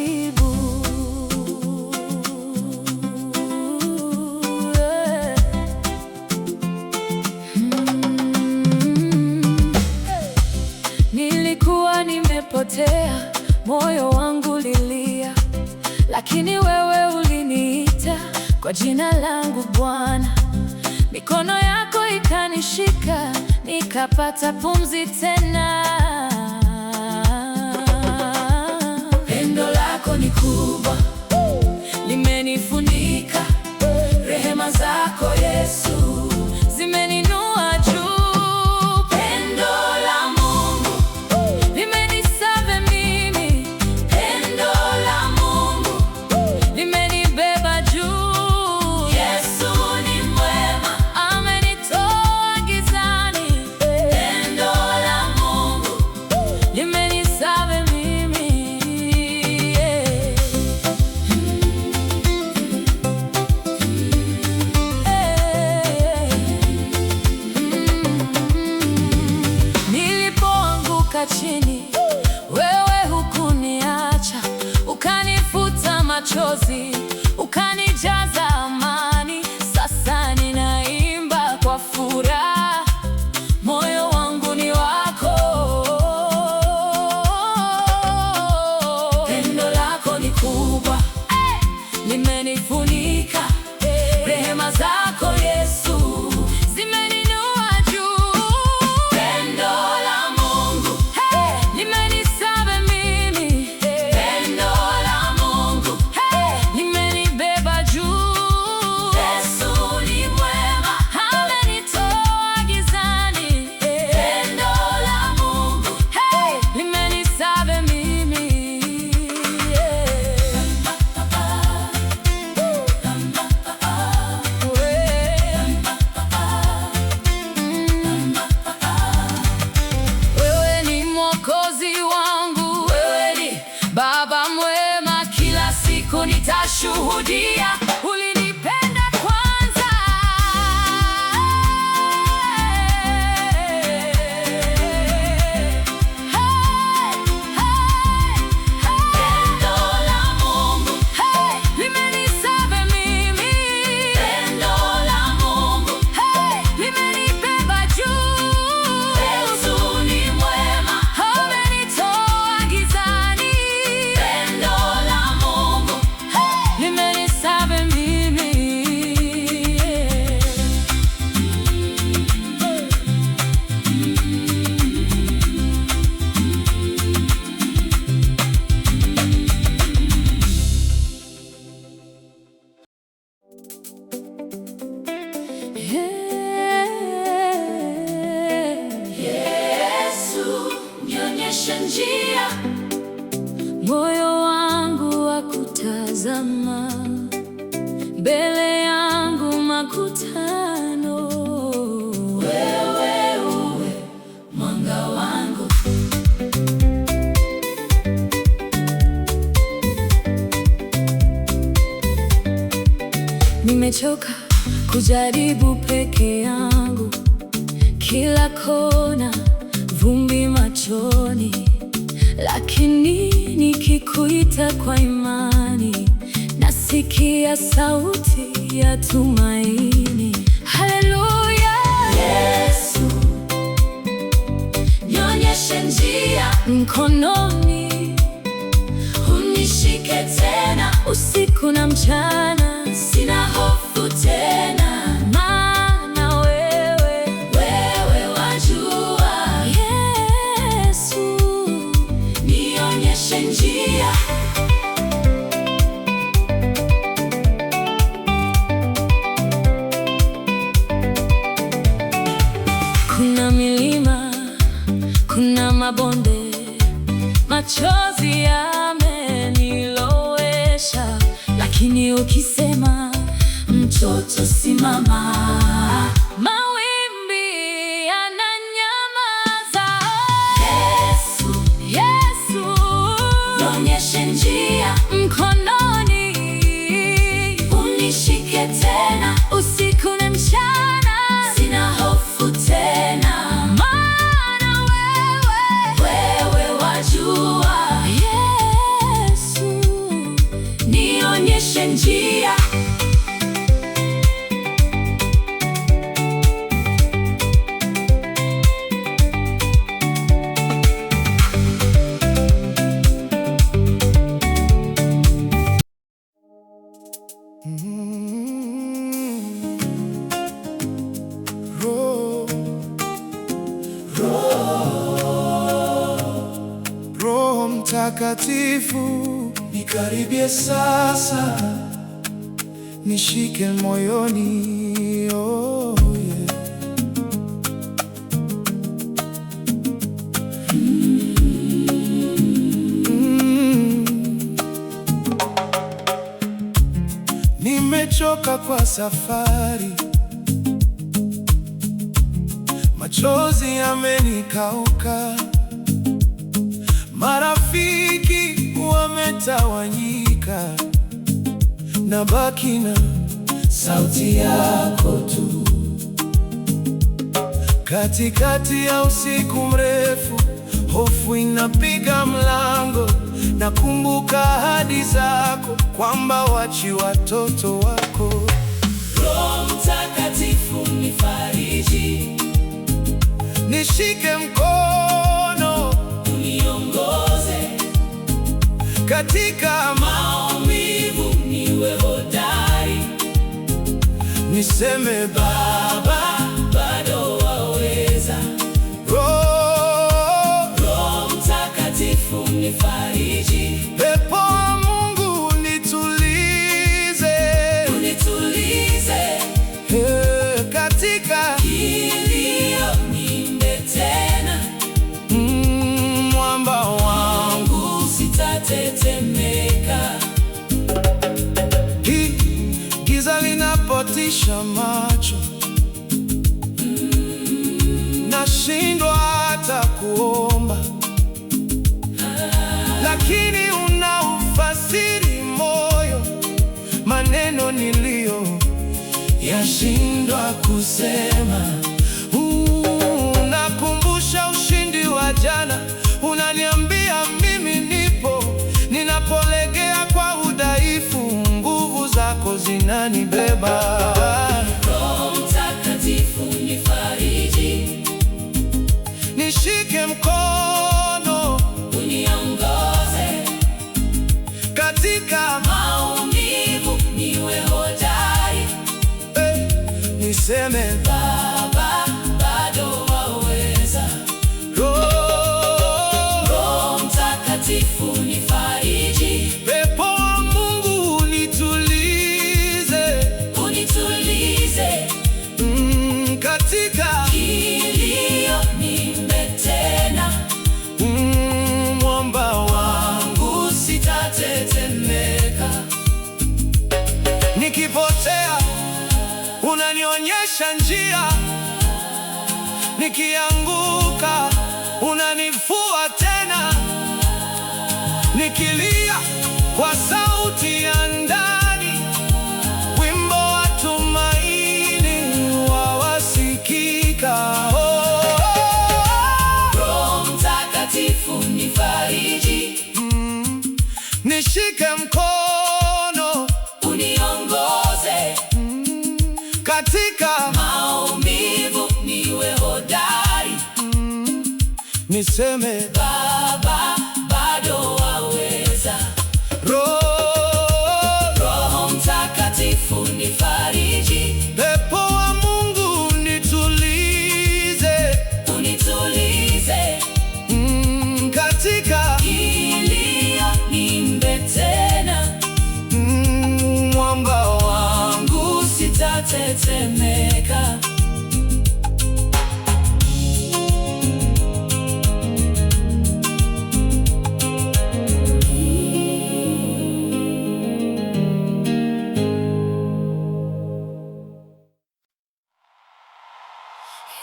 karibu. Nilikuwa nimepotea, moyo wangu lilia, lakini wewe uliniita kwa jina langu Bwana. Mikono yako ikanishika, nikapata pumzi tena. Pendo lako ni kubwa, limenifunika. Rehema zako Yesu zimeninua juu. Pendo la Mungu limenisave mimi. Pendo la Mungu limenibeba juu. Yesu ni mwema, amenitoa gizani. Pendo la Mungu limenisave mimi. Nilipoanguka chini, wewe hukuniacha, ukanifuta machozi, ukanijaza amani. Sasa ninaimba kwa furaha, moyo wangu ni wako. Pendo lako ni kubwa, limenifunika. Rehema zako Yesu zimeninua juu. Pendo la Mungu limenisave mimi. Pendo la Mungu limenibeba juu. Yesu ni mwema, amenitoa gizani. Pendo la Mungu limenisave mimi. Wewe ni Mwokozi wangu, wewe ni Baba mwema. Kila siku nitashuhudia ulinipenda kwanza. Pendo la Mungu limenisave mimi. Pendo la Mungu limenibeba juu. Yesu ni mwema, amenitoa gizani. Pendo la Mungu limenisave mimi. Yesu, nionyeshe njia, moyo wangu wa kutazama, mbele yangu makutano. Wewe uwe mwanga wangu. Nimechoka kujaribu peke yangu, kila kona vumbi machoni, lakini nikikuita kwa imani, nasikia sauti ya tumaini. Haleluya! Yesu, nionyeshe njia, mkononi unishike tena. Usiku na mchana sina hofu tena, maana wewe wajua. Yesu, nionyeshe njia. Kuna milima, kuna mabonde, machozi yamenilowesha, lakini ukisema mtoto simama, mawimbi yananyamaza. Yesu, Yesu, nionyeshe njia, mkononi unishike tena. Usiku na mchana sina hofu tena, maana wewe wajua. Yesu, unionyeshe njia.
Roho Mtakatifu, nikaribie sasa, nishike moyoni, oh yeah. Nimechoka kwa safari, machozi yamenikauka, marafiki wametawanyika, nabaki na sauti yako tu. Katikati ya usiku mrefu, hofu inapiga mlango. Nakumbuka ahadi zako kwamba wachi watoto wako.
Roho Mtakatifu nifariji,
nishike mkono,
uniongoze
katika
maumivu, niwe hodari,
niseme
Baba bado waweza. Roho Mtakatifu nifariji,
Pepo wa Mungu nitulize,
unitulize
katika
kilio, niimbe tena,
mwamba wangu
sitatetemeka.
Giza linapotisha macho, nashindwa hata kuomba, lakini unaufasiri moyo, maneno niliyo yashindwa kusema. Unakumbusha ushindi wa jana, unaniambia mimi nipo. Ninapolegea kwa udhaifu, nguvu zako zinanibeba.
Roho Mtakatifu nifariji,
nishike mkono,
uniongoze
katika
maumivu, niwe hodari,
niseme
Baba bado waweza. Roho Mtakatifu nifariji,
Pepo wa Mungu nitulize,
unitulize
katika
kilio, niimbe tena,
mwamba wangu
sitatetemeka.
nikipotea unanionyesha njia, nikianguka unanifua tena, nikilia kwa sauti ya ndani, wimbo wa tumaini wawasikika.
Roho Mtakatifu nifariji,
nishike mkono,
uniongoze
katika
maumivu, niwe hodari,
niseme
Baba bado waweza. Roho Mtakatifu nifariji,
Pepo wa Mungu nitulize,
unitulize
katika
kilio, niimbe tena,
mwamba wangu
sitatetemeka.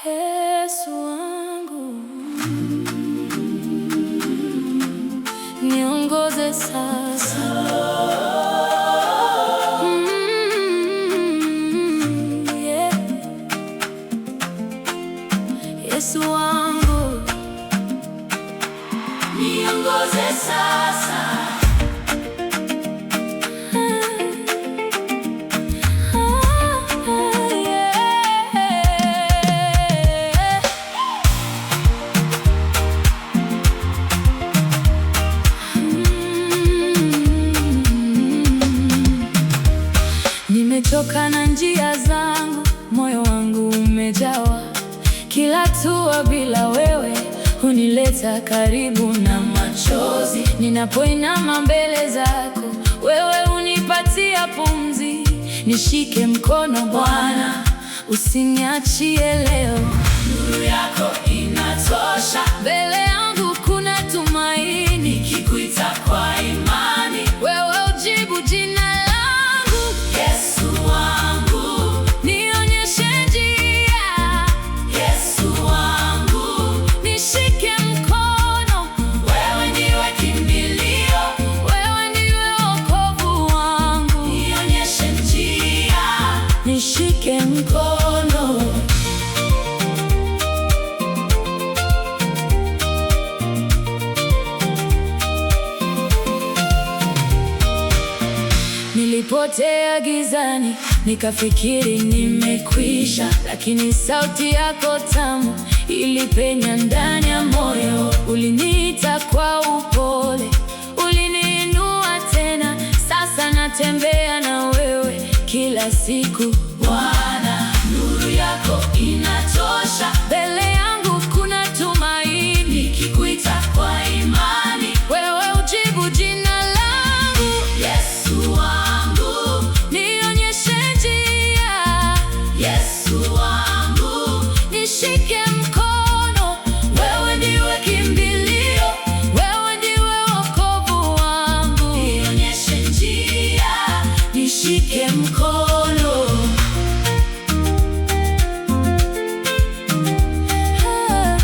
Yesu wangu, niongoze sasa. nimechoka na njia zangu, moyo wangu umejawa. Kila hatua bila wewe hunileta karibu na machozi. Ninapoinama mbele zako, wewe unipatia pumzi. Nishike mkono Bwana, usiniachie leo.
Nuru yako inatosha,
Mbele yangu kuna tumaini.
nikikuita kwa imani,
Wewe ujibu jina langu.
Yesu wangu,
Nionyeshe njia,
Yesu wangu,
nishike mkono.
wewe ndiwe kimbilio,
Wewe ndiwe wokovu wangu.
nionyeshe njia.
Nishike mkono. Nilipotea gizani, nikafikiri nimekwisha, lakini sauti yako tamu ilipenya ndani ya moyo. Uliniita kwa upole, uliniinua tena. Sasa natembea na wewe kila siku.
Bwana, nuru yako inatosha,
Mbele yangu kuna tumaini.
nikikuita kwa imani,
Wewe ujibu jina langu.
Yesu wangu,
Nionyeshe njia,
Yesu wangu,
nishike mkono.
wewe ndiwe kimbilio,
Wewe ndiwe wokovu wangu.
nionyeshe njia.
Nishike mkono. Ah,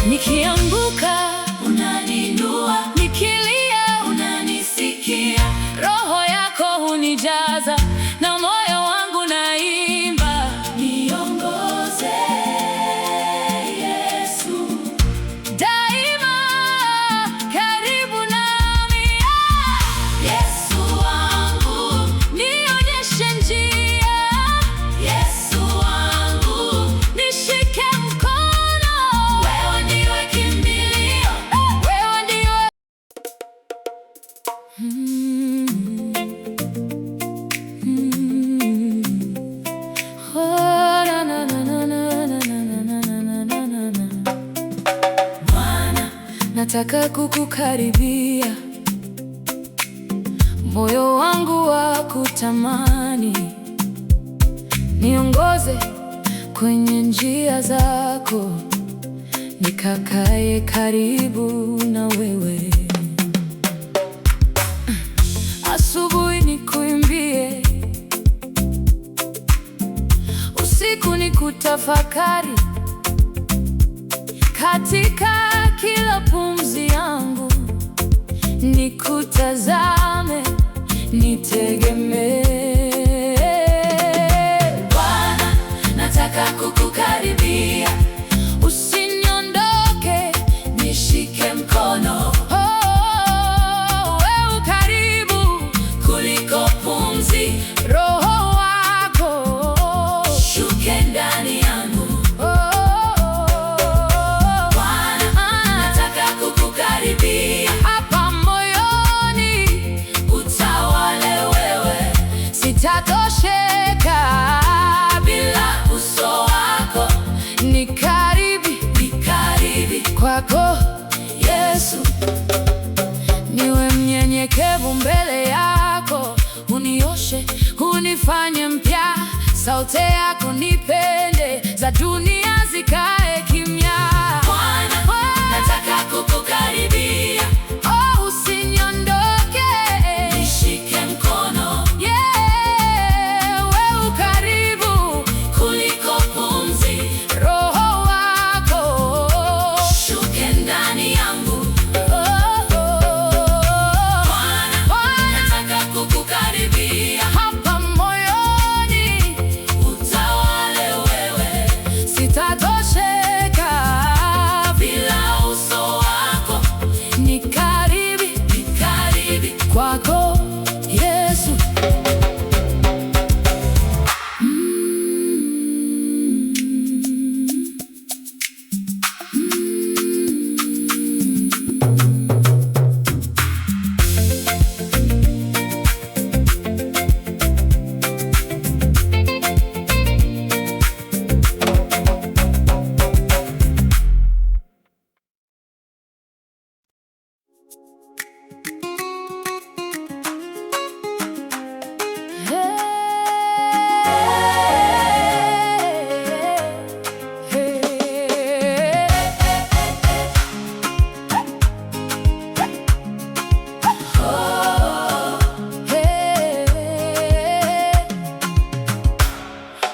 Nikianguka
Unaninua,
nikilia,
unanisikia,
Roho yako hunijaza na moyo wangu naimba.
niongoze Yesu,
Daima karibu nami.
Yesu wangu,
Nionyeshe njia,
Yesu wangu,
nishike mkono.
wewe ndiwe kimbilio,
Wewe ndiwe Oh, na, na, na, na, na, na, na, na, na, na, na, na.
Bwana,
Nataka kukukaribia, moyo wangu wa kutamani. Niongoze kwenye njia zako, nikakae karibu na wewe. Asubuhi nikuimbie, usiku nikutafakari. Katika kila pumzi yangu nikutazame, nitegemee.
Bwana, nataka kukukaribia,
Usiniondoke,
nishike mkono,
wewe karibu
kuliko pumzi,
Roho wako.
shuke ndani yangu. Bwana, nataka kukukaribia,
Hapa moyoni
utawale wewe,
sitatosheka
bila uso wako,
nikaribi kwako
Yesu.
niwe mnyenyekevu mbele yako. Unioshe, unifanye mpya, sauti yako nipende, za dunia zikae kimya.
Bwana, nataka kukukaribia,
Usiniondoke,
nishike mkono,
wewe karibu
kuliko pumzi,
Roho wako.
shuke ndani yangu. Bwana, nataka kukukaribia,
Hapa moyoni
utawale wewe,
sitatosheka
bila uso wako,
nikaribu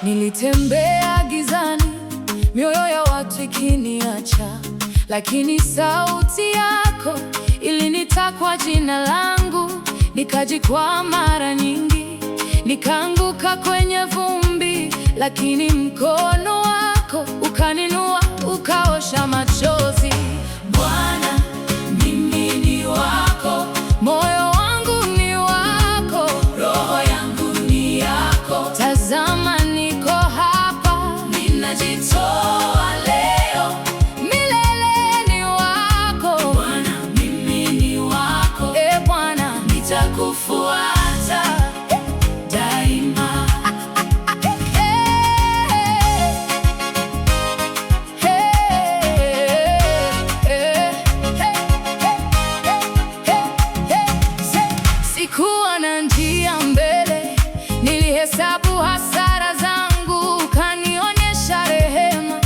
Nilitembea gizani, mioyo ya watu ikiniacha, lakini sauti yako ilinita kwa jina langu. Nikajikwaa mara nyingi, nikaanguka kwenye vumbi, lakini mkono wako ukaninua, ukaosha machozi.
Bwana, mimi ni wako,
Moyo wangu ni wako,
roho yangu ni yako.
tazama niko hapa,
Ninajitoa leo,
milele ni wako.
Bwana, mimi ni wako.
E Bwana,
Nitakufuata daima.
Sikuwa na njia mbele, nilihesabu hasara zangu, ukanionyesha rehema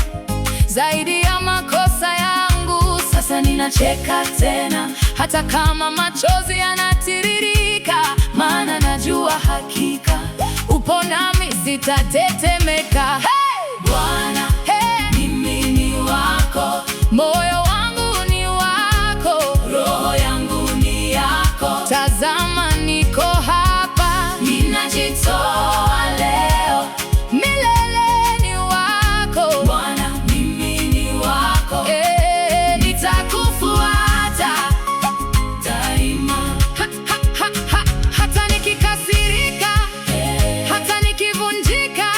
zaidi ya makosa yangu. Sasa ninacheka tena, hata kama machozi yanatiririka, maana najua hakika upo nami, sitatetemeka.
Bwana,
Hey!
mimi ni wako,
Moyo wangu ni wako,
roho yangu ni yako.
tazama niko hapa,
Ninajitoa leo,
milele ni wako.
Bwana, mimi ni wako. Nitakufuata daima.
Hata nikikasirika, hata nikivunjika,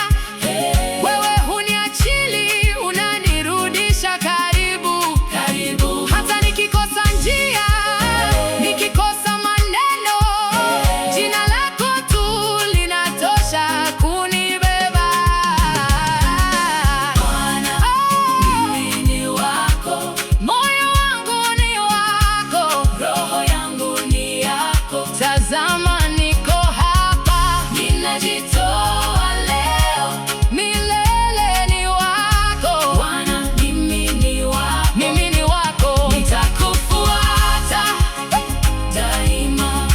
wewe huniachili, unanirudisha karibu.
Karibu.
Hata nikikosa njia, nikikosa maneno, jina lako tu linatosha kunibeba.
Bwana, mimi ni wako,
Moyo wangu ni wako,
roho yangu ni yako.
tazama niko hapa,
Ninajitoa leo,
milele ni wako.
Bwana, mimi ni wako.
Mimi ni wako,
Nitakufuata daima.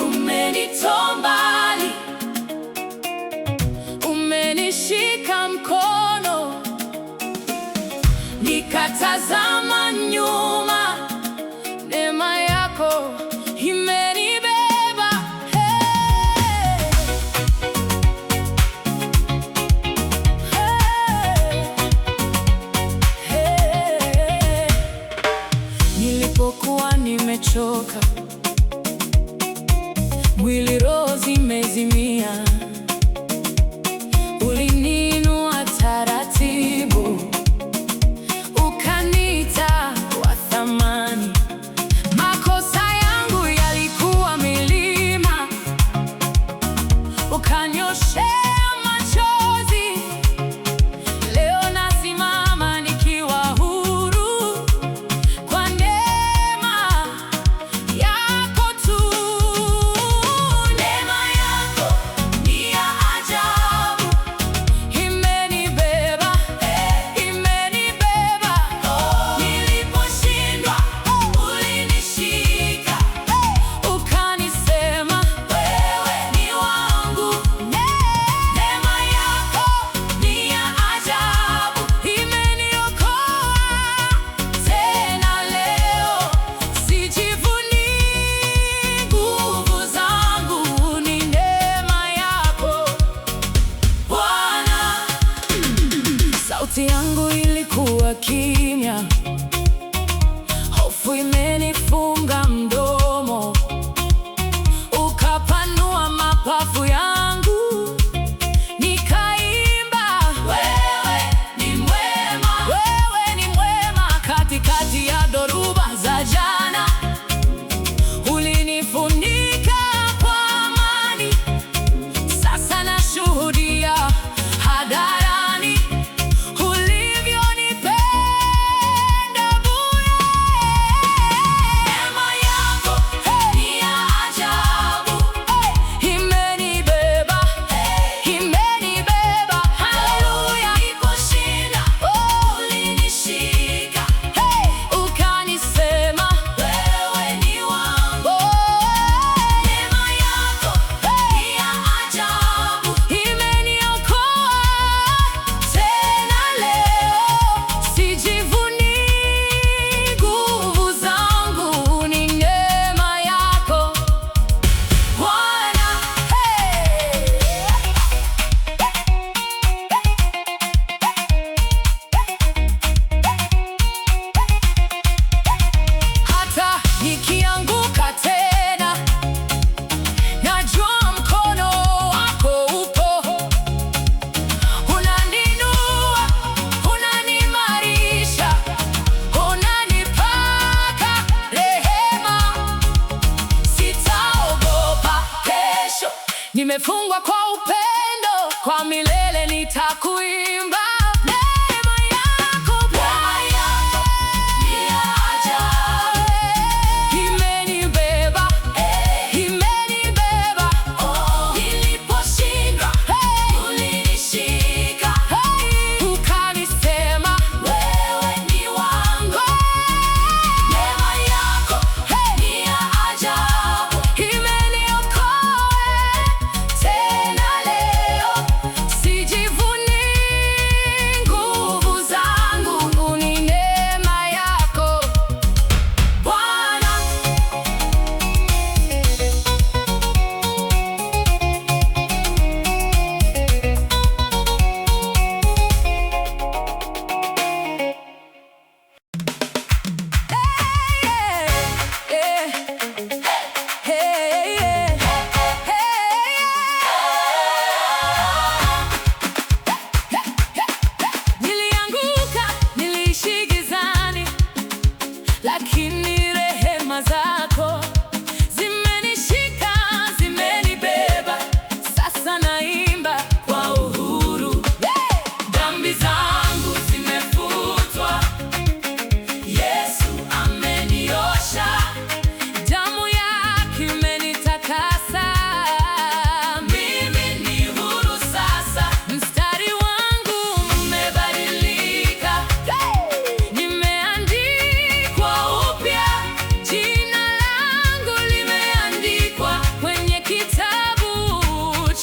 Umenitoa mbali,
Umenishika mkono,
nikatazama nyuma.
neema yako imenibeba. Nilipokuwa nimechoka, mwili roho zimezimia, uliniinua taratibu, ukaniita wa thamani. Makosa yangu yalikuwa milima, ukanyoshea machozi. Leo nasimama nikiwa huru kwa neema yako tu.
Neema yako ni ya ajabu,
Imenibeba, imenibeba.
niliposhindwa ulinishika.
Ukanisema
Wewe ni wangu. Neema yako ni ya ajabu,
imeniokoa tena leo. Sijivuni nguvu zangu, ni neema yako
Bwana.
Sauti yangu ilikuwa kimya, hofu imenifunga mdomo, ukapanua mapafu yangu, nikaimba.
Wewe ni mwema,
Wewe ni mwema, katikati ya dhoruba za jana, ulinifunika kwa amani. Sasa nashuhudia kwa milele nitakuimba. Neema yako Bwana
ni ya ajabu.
imenibeba, imenibeba.
Niliposhindwa ulinishika,
Ukanisema
wewe ni wangu. Neema yako ni ya ajabu.
imeniokoa tena leo. Sijivuni nguvu zangu, ni neema yako Bwana. Nilianguka, niliishi gizani, lakini rehema zako zimenishika, zimenibeba. Sasa naimba kwa uhuru. Dhambi zangu zimefutwa,
Yesu ameniosha,
damu yake imenitakasa.
mimi ni huru sasa.
Mstari wangu umebadilika, nimeandikwa upya, jina langu limeandikwa kwenye kitabu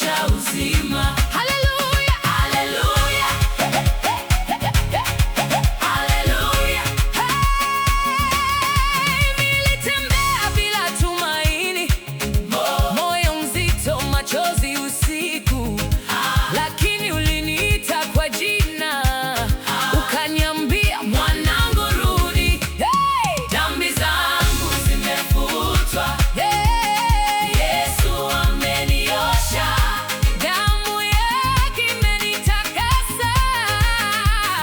cha uzima. Haleluya,
Haleluya, haleluya.
nilitembea bila tumaini, moyo mzito, machozi usiku, lakini uliniita kwa jina, ukaniambia mwanangu, rudi.
Dhambi zangu zimefutwa, Yesu ameniosha,
Damu yake imenitakasa,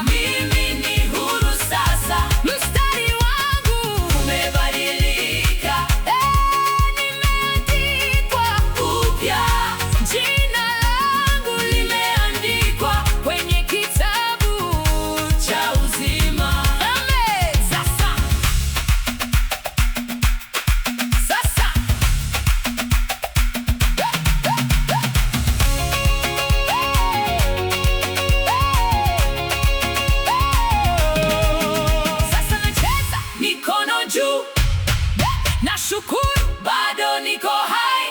mimi ni huru sasa.
mstari wangu
Umebadilika
nimeandikwa
upya,
jina langu limeandikwa kwenye kitabu
cha uzima.
Amen. Sasa sasa nacheza
Mikono juu,
nashukuru,
bado niko hai.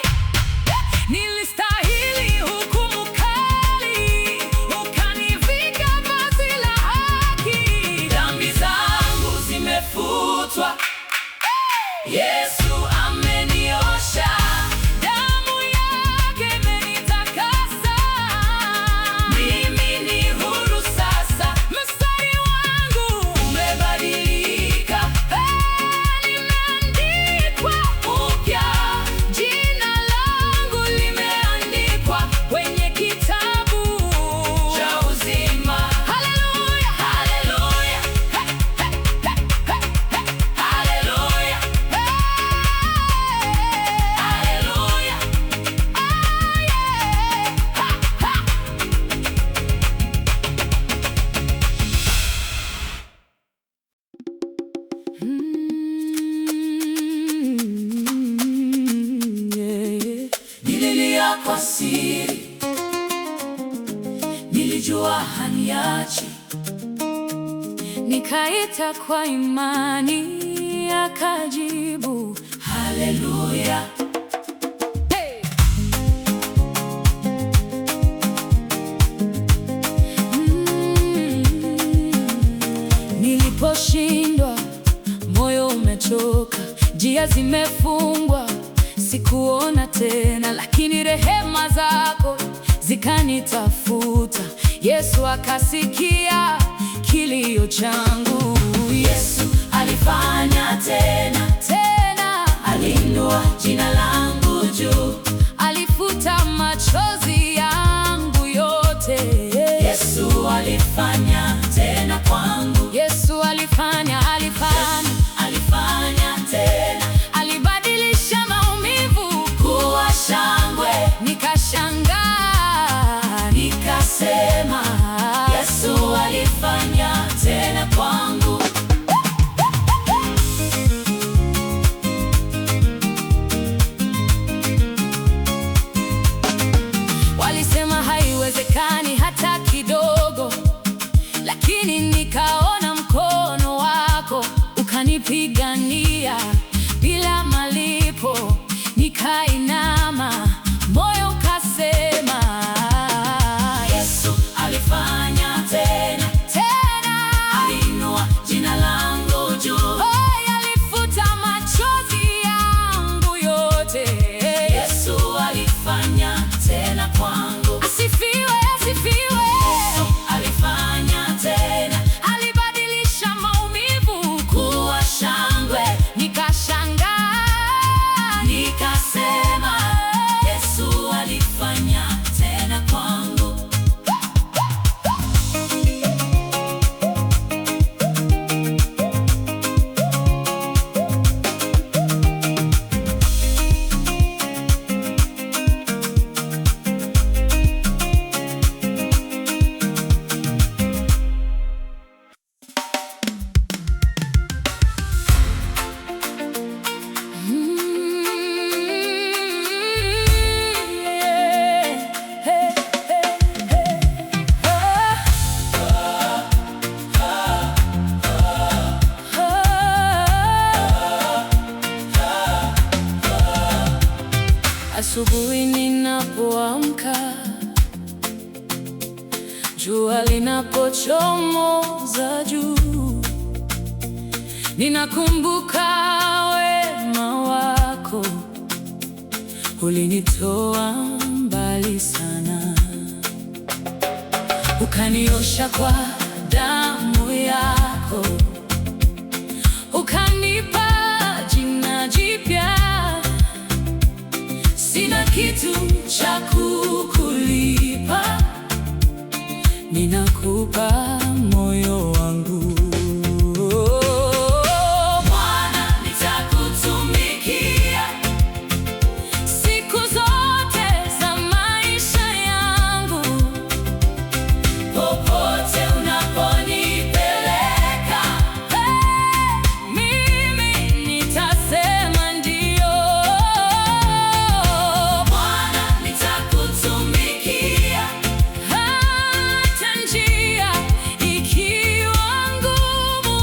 nilistahili hukumu kali, ukanivika vazi la haki.
Dhambi zangu zimefutwa, Yesu ameniosha,
Damu yake imenitakasa,
mimi ni huru sasa.
mstari wangu
Umebadilika
nimeandikwa
upya,
jina langu limeandikwa kwenye kitabu
cha uzima.
Haleluya,
Haleluya, haleluya, haleluya. Nililia kwa siri, nilijua haniachi.
Nikaita kwa imani, akajibu.
Haleluya,
Hey! Niliposhindwa, moyo umechoka, njia zimefungwa, sikuona tena, lakini rehema zako zikanitafuta. Yesu akasikia kilio changu.
Yesu alifanya tena,
Tena
aliinua jina langu juu.
alifuta machozi yangu yote.
Yesu alifanya tena kwangu,
Yesu alifanya
tena,
alibadilisha maumivu
kuwa shangwe,
nikashangaa, jua linapochomoza juu, ninakumbuka wema wako, ulinitoa mbali sana, ukaniosha kwa damu yako, ukanipa jina jipya. Sina kitu cha kukulipa, ninakupa moyo wangu.
Bwana, nitakutumikia
Siku zote za maisha yangu,
popote unaponipeleka.
mimi nitasema ndio.
Bwana, nitakutumikia
Hata njia ikiwa ngumu,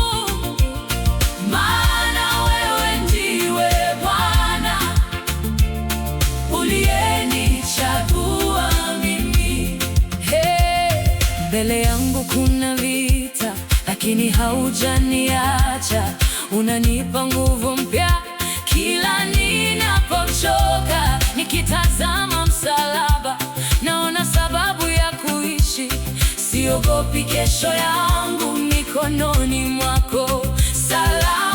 maana wewe ndiwe Bwana uliyenichagua mimi.
mbele yangu kuna vita, lakini haujaniacha. Unanipa nguvu mpya kila ninapochoka. Nikitazama msalaba, naona sababu ya kuishi. Siogopi kesho yangu, mikononi mwako salama.